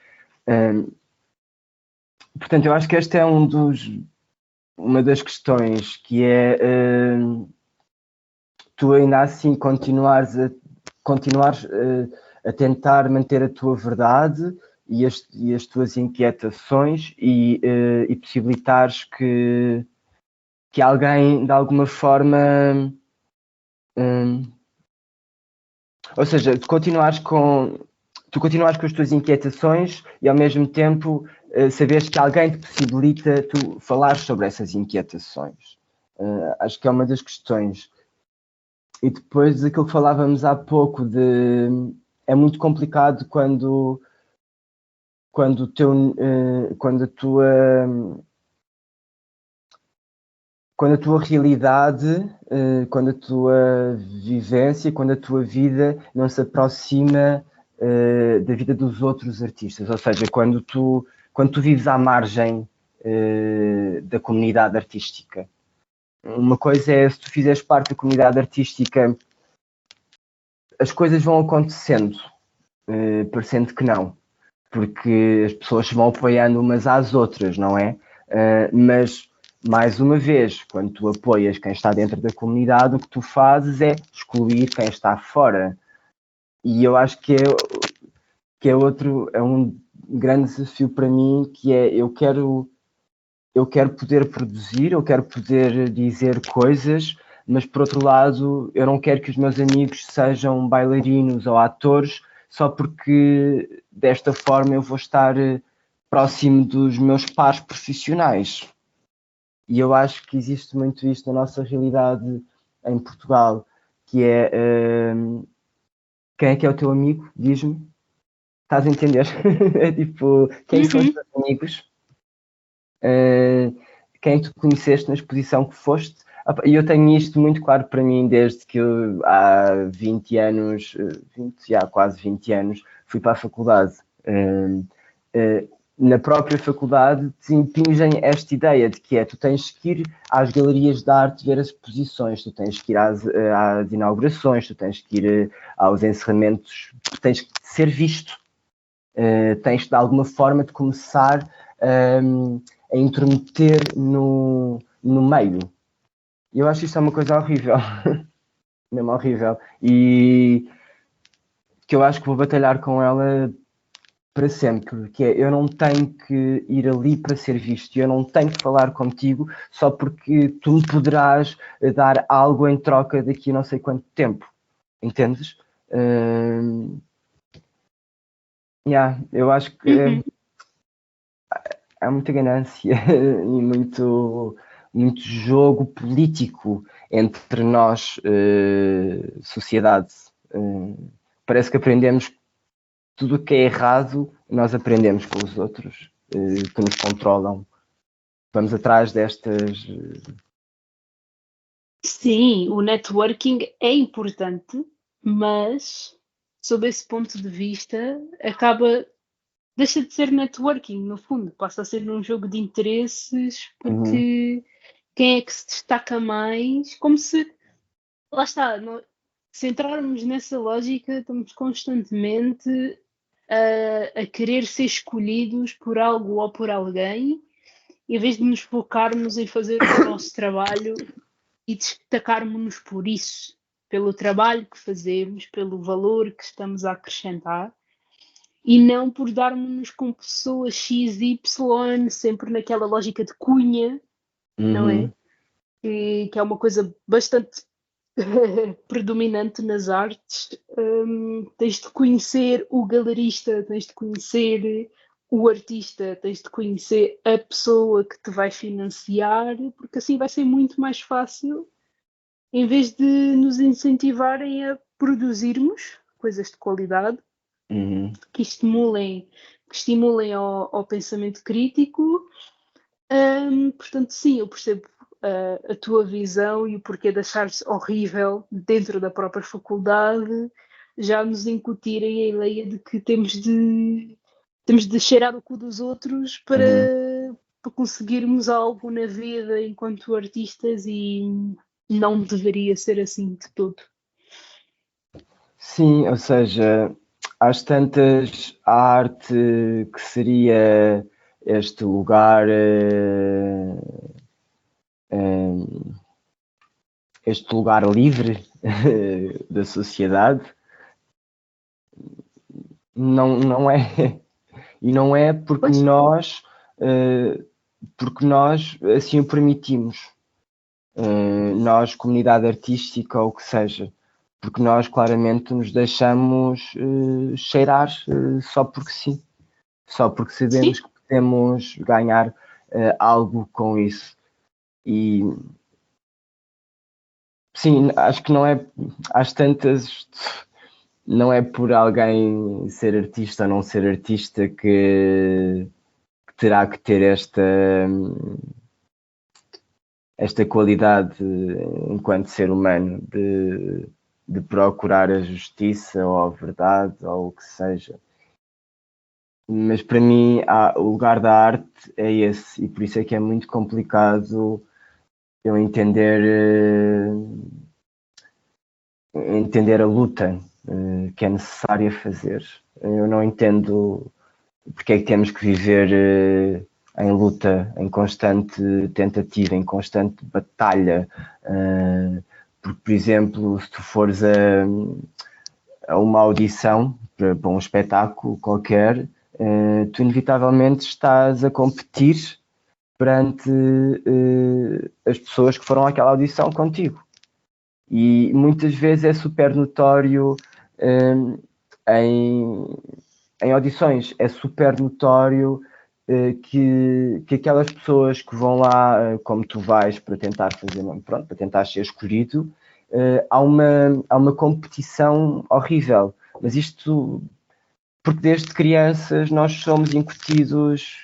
Portanto, eu acho que esta é uma das questões, que é tu ainda assim continuares a tentar manter a tua verdade e as tuas inquietações e possibilitares que alguém, de alguma forma, ou seja, tu continuares com as tuas inquietações e, ao mesmo tempo, saberes que alguém te possibilita tu falar sobre essas inquietações. Acho que é uma das questões. E depois, aquilo que falávamos há pouco, é muito complicado quando a tua realidade, quando a tua vivência, quando a tua vida não se aproxima da vida dos outros artistas. Ou seja, quando tu vives à margem da comunidade artística. Uma coisa é, se tu fizeres parte da comunidade artística, as coisas vão acontecendo, parecendo que não, porque as pessoas se vão apoiando umas às outras, não é? Mas, mais uma vez, quando tu apoias quem está dentro da comunidade, o que tu fazes é excluir quem está fora. E eu acho que é um grande desafio para mim, que é: eu quero poder produzir, eu quero poder dizer coisas, mas por outro lado eu não quero que os meus amigos sejam bailarinos ou atores só porque desta forma eu vou estar próximo dos meus pares profissionais. E eu acho que existe muito isto na nossa realidade em Portugal, que é quem é que é o teu amigo? Diz-me. Estás a entender? É tipo, quem são os teus amigos? Quem tu conheceste na exposição que foste? E eu tenho isto muito claro para mim desde que eu, há 20 anos, quase 20 anos, fui para a faculdade. na própria faculdade te impingem esta ideia de que tu tens que ir às galerias de arte ver as exposições, tu tens que ir às inaugurações, tu tens que ir aos encerramentos, tens que ser visto, tens de alguma forma de começar a intrometer no meio. E eu acho isto uma coisa horrível, mesmo horrível, e que eu acho que vou batalhar com ela para sempre, que eu não tenho que ir ali para ser visto, eu não tenho que falar contigo só porque tu me poderás dar algo em troca daqui a não sei quanto tempo, entendes? Eu acho que há muita ganância e muito jogo político entre nós, sociedade. Parece que aprendemos tudo o que é errado, nós aprendemos com os outros que nos controlam. Vamos atrás destas. Sim, o networking é importante, mas sob esse ponto de vista deixa de ser networking, no fundo, passa a ser um jogo de interesses, porque quem é que se destaca mais? Como se, lá está, se entrarmos nessa lógica, estamos constantemente a querer ser escolhidos por algo ou por alguém, em vez de nos focarmos em fazer o nosso trabalho e destacarmos-nos por isso, pelo trabalho que fazemos, pelo valor que estamos a acrescentar, e não por darmos-nos com pessoas X, Y, sempre naquela lógica de cunha, não é? Que é uma coisa bastante predominante nas artes. Tens de conhecer o galerista, tens de conhecer o artista, tens de conhecer a pessoa que te vai financiar, porque assim vai ser muito mais fácil, em vez de nos incentivarem a produzirmos coisas de qualidade que estimulem ao pensamento crítico. Portanto, sim, eu percebo a tua visão e o porquê de achares horrível dentro da própria faculdade já nos incutirem a ideia de que temos de cheirar o cu dos outros para conseguirmos algo na vida enquanto artistas, e não deveria ser assim de todo. Sim, ou seja, às tantas, a arte que seria este lugar, este lugar livre da sociedade, não é. E não é porque nós assim o permitimos. Nós, comunidade artística ou o que seja, porque nós claramente nos deixamos cheirar só porque sim, só porque sabemos que podemos ganhar algo com isso. E sim, acho que não é, às tantas, não é por alguém ser artista ou não ser artista que terá que ter esta qualidade enquanto ser humano de procurar a justiça ou a verdade ou o que seja. Mas para mim o lugar da arte é esse, e por isso é que é muito complicado eu entender a luta que é necessária fazer. Eu não entendo porque é que temos que viver em luta, em constante tentativa, em constante batalha. Porque, por exemplo, se tu fores a uma audição para um espetáculo qualquer, tu inevitavelmente estás a competir perante as pessoas que foram àquela audição contigo. E muitas vezes é super notório em audições, é super notório que aquelas pessoas que vão lá, como tu vais, para tentar fazer, pronto, para tentar ser escolhido, há uma competição horrível. Mas isto, porque desde crianças nós somos incutidos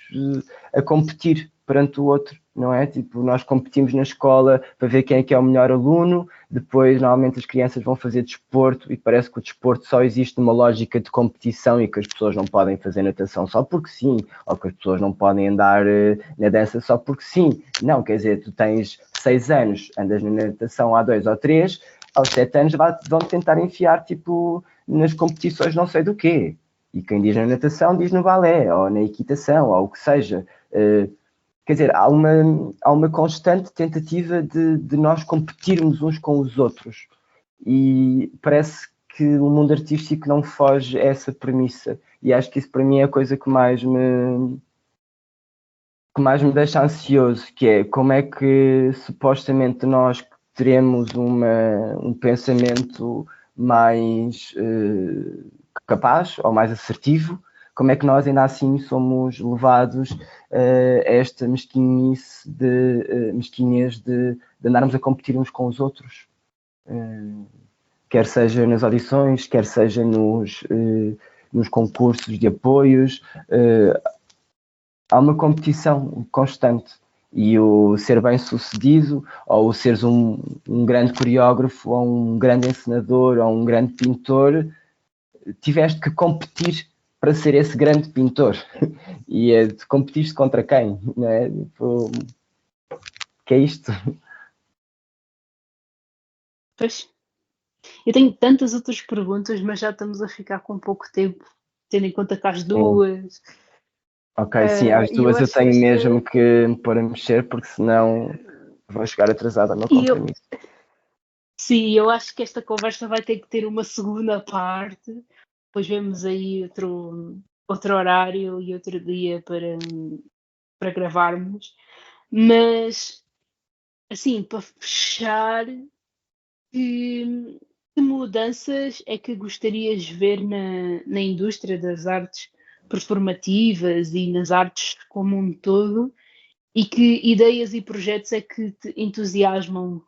a competir. perante o outro, não é? Tipo, nós competimos na escola para ver quem é que é o melhor aluno, depois normalmente as crianças vão fazer desporto e parece que o desporto só existe numa lógica de competição e que as pessoas não podem fazer natação só porque sim, ou que as pessoas não podem andar na dança só porque sim. Não, quer dizer, tu tens 6 anos, andas na natação há 2 ou 3, aos 7 anos vão tentar enfiar tipo nas competições não sei do quê. E quem diz na natação diz no balé, ou na equitação, ou o que seja. Quer dizer, há uma constante tentativa de nós competirmos uns com os outros. E parece que o mundo artístico não foge a essa premissa. E acho que isso para mim é a coisa que mais me deixa ansioso, que é como é que supostamente nós teremos um pensamento mais capaz ou mais assertivo, como é que nós ainda assim somos levados a esta mesquinhez de andarmos a competir uns com os outros, quer seja nas audições, quer seja nos concursos de apoios. Há uma competição constante e o ser bem sucedido, ou o seres um grande coreógrafo, ou um grande encenador, ou um grande pintor, tiveste que competir para ser esse grande pintor. E competiste contra quem? Não é? Tipo, que é isto? Pois. Eu tenho tantas outras perguntas, mas já estamos a ficar com pouco tempo, tendo em conta que às Sim. 2. Ok, sim, às E eu 2 eu acho que tenho esta. mesmo que me pôr a mexer, porque senão vou chegar atrasado ao meu E eu, compromisso. sim, eu acho que esta conversa vai ter que ter uma segunda parte. Depois vemos aí outro horário e outro dia para gravarmos. Mas, assim, para fechar, que mudanças é que gostarias de ver na indústria das artes performativas e nas artes como um todo? E que ideias e projetos é que te entusiasmam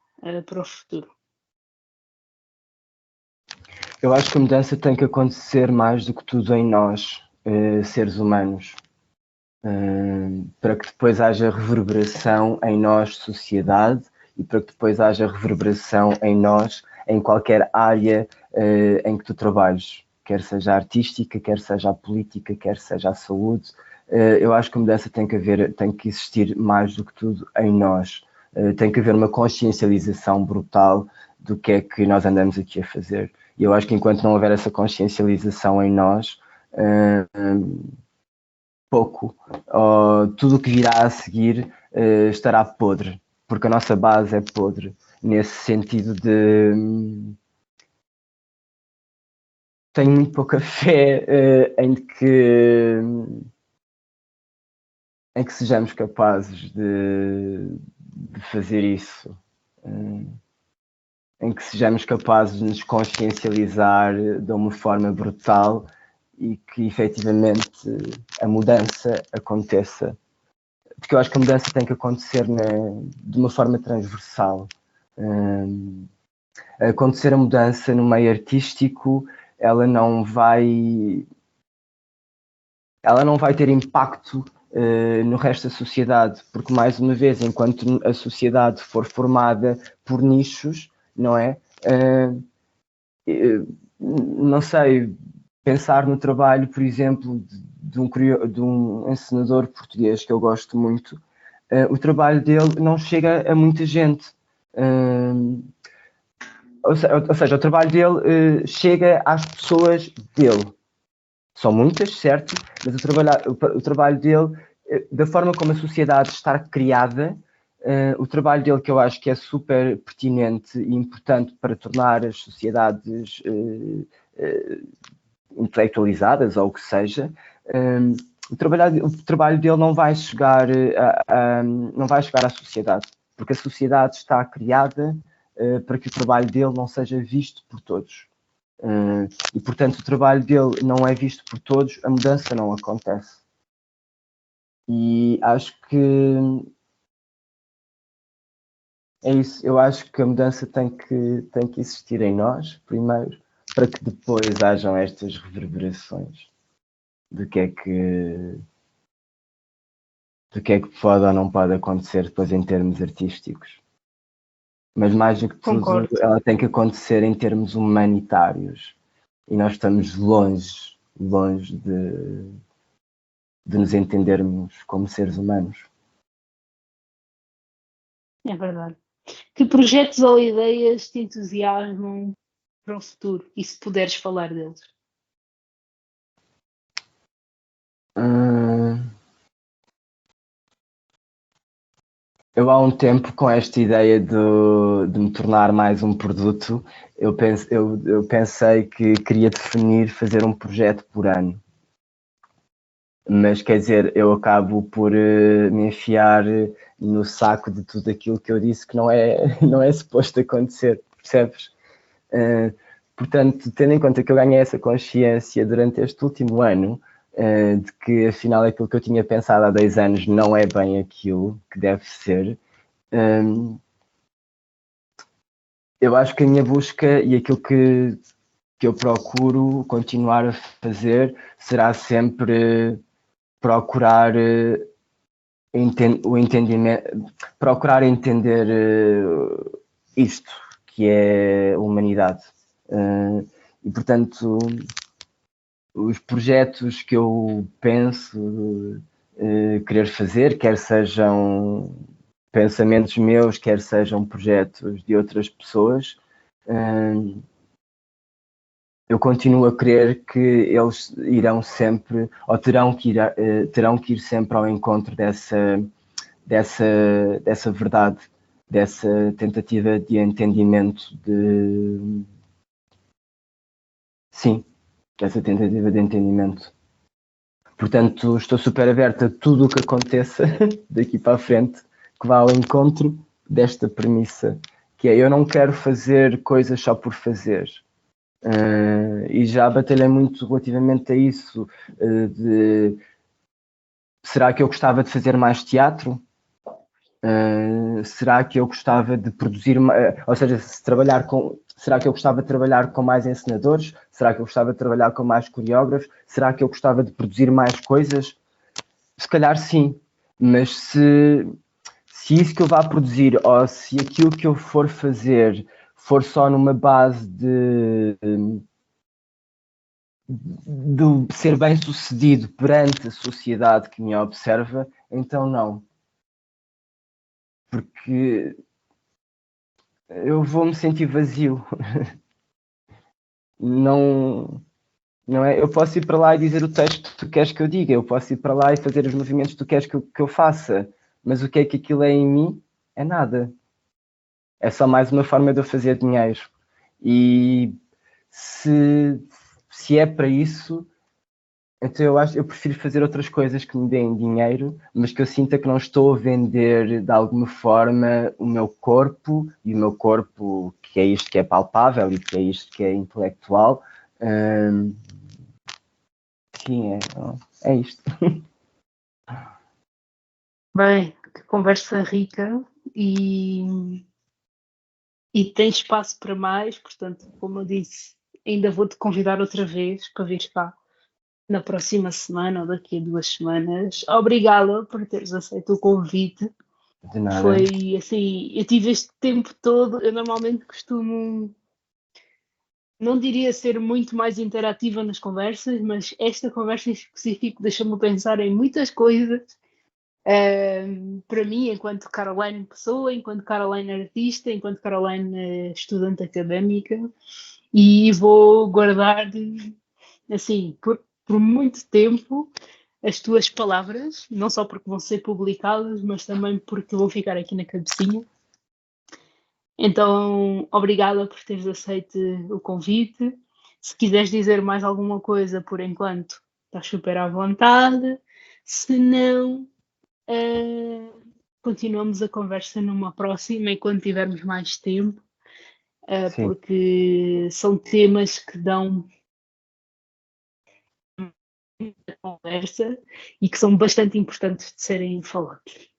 para o futuro? Eu acho que a mudança tem que acontecer mais do que tudo em nós, seres humanos, para que depois haja reverberação em nós, sociedade, e para que depois haja reverberação em nós, em qualquer área em que tu trabalhes, quer seja a artística, quer seja a política, quer seja a saúde. Eu acho que a mudança tem que existir mais do que tudo em nós. Tem que haver uma consciencialização brutal do que é que nós andamos aqui a fazer. E eu acho que enquanto não houver essa consciencialização em nós, pouco, tudo o que virá a seguir estará podre, porque a nossa base é podre, nesse sentido de tenho muito pouca fé em que sejamos capazes de fazer isso, em que sejamos capazes de nos consciencializar de uma forma brutal e que efetivamente a mudança aconteça, porque eu acho que a mudança tem que acontecer de uma forma transversal. Acontecer a mudança no meio artístico, ela não vai ter impacto no resto da sociedade, porque mais uma vez, enquanto a sociedade for formada por nichos, não é? Não sei, pensar no trabalho, por exemplo, de um encenador português que eu gosto muito, o trabalho dele não chega a muita gente. Ou seja, o trabalho dele chega às pessoas dele. São muitas, certo? Mas o trabalho dele, da forma como a sociedade está criada, o trabalho dele, que eu acho que é super pertinente e importante para tornar as sociedades intelectualizadas ou o que seja, o trabalho dele não vai chegar não vai chegar à sociedade, porque a sociedade está criada para que o trabalho dele não seja visto por todos. E portanto o trabalho dele não é visto por todos, a mudança não acontece. E acho que é isso, eu acho que a mudança tem que existir em nós, primeiro, para que depois hajam estas reverberações do que é que do que é que pode ou não pode acontecer depois em termos artísticos. Mas mais do que tudo, Concordo. ela tem que acontecer em termos humanitários. E nós estamos longe de nos entendermos como seres humanos. É verdade. Que projetos ou ideias te entusiasmam para o futuro? E se puderes falar deles? Eu há um tempo, com esta ideia de me tornar mais um produto, eu pensei que queria definir fazer um projeto por ano. Mas quer dizer, eu acabo por me enfiar no saco de tudo aquilo que eu disse que não é suposto acontecer, percebes? Portanto, tendo em conta que eu ganhei essa consciência durante este último ano, de que afinal aquilo que eu tinha pensado há 10 anos não é bem aquilo que deve ser, eu acho que a minha busca e aquilo que eu procuro continuar a fazer será sempre procurar o entendimento, procurar entender isto que é a humanidade. E portanto, os projetos que eu penso querer fazer, quer sejam pensamentos meus, quer sejam projetos de outras pessoas, eu continuo a crer que eles irão sempre, ou terão que ir sempre ao encontro dessa verdade, dessa tentativa de entendimento sim, dessa tentativa de entendimento. Portanto, estou super aberta a tudo o que aconteça daqui para a frente, que vá ao encontro desta premissa, que é: eu não quero fazer coisas só por fazer. E já batalhei muito relativamente a isso, será que eu gostava de fazer mais teatro? Será que eu gostava de produzir, ou seja, será que eu gostava de trabalhar com mais encenadores? Será que eu gostava de trabalhar com mais coreógrafos? Será que eu gostava de produzir mais coisas? Se calhar sim, mas se isso que eu vá produzir, ou se aquilo que eu for fazer for só numa base de ser bem sucedido perante a sociedade que me observa, então não. Porque eu vou me sentir vazio. Não, não é? Eu posso ir para lá e dizer o texto que tu queres que eu diga, eu posso ir para lá e fazer os movimentos que tu queres que eu faça, mas o que é que aquilo é em mim? É nada. É só mais uma forma de eu fazer dinheiro. E se é para isso, então eu prefiro fazer outras coisas que me deem dinheiro, mas que eu sinta que não estou a vender de alguma forma o meu corpo, e o meu corpo, que é isto que é palpável e que é isto que é intelectual. Sim, é isto. Bem, que conversa rica e tem espaço para mais, portanto, como eu disse, ainda vou-te convidar outra vez para vir cá na próxima semana ou daqui a 2 semanas. Obrigada por teres aceito o convite. De nada. Foi assim, eu tive este tempo todo, eu normalmente costumo, não diria ser muito mais interativa nas conversas, mas esta conversa em específico deixa-me pensar em muitas coisas. Para mim, enquanto Caroline pessoa, enquanto Caroline artista, enquanto Caroline estudante académica, e vou guardar assim por muito tempo as tuas palavras, não só porque vão ser publicadas, mas também porque vão ficar aqui na cabecinha. Então, obrigada por teres aceito o convite. Se quiseres dizer mais alguma coisa por enquanto, estás super à vontade. Se não, continuamos a conversa numa próxima e quando tivermos mais tempo, Sim. porque são temas que dão muita conversa e que são bastante importantes de serem falados.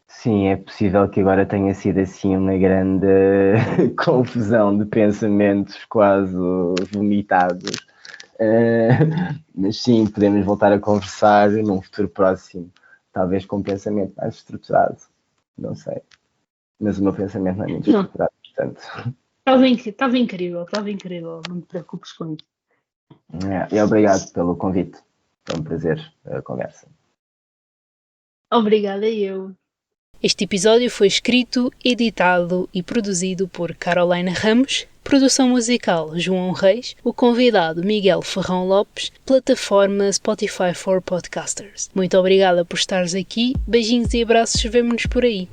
Sim, é possível que agora tenha sido assim uma grande confusão de pensamentos quase vomitados. Mas sim, podemos voltar a conversar num futuro próximo. talvez com um pensamento mais estruturado, não sei. Mas o meu pensamento não é muito Não. estruturado, portanto. Estava incrível, não te preocupes com isso. E obrigado pelo convite. Foi um prazer a conversa. Obrigada eu. Este episódio foi escrito, editado e produzido por Carolina Ramos, produção musical João Reis, o convidado Miguel Ferrão Lopes, plataforma Spotify for Podcasters. Muito obrigada por estares aqui, beijinhos e abraços, vemo-nos por aí.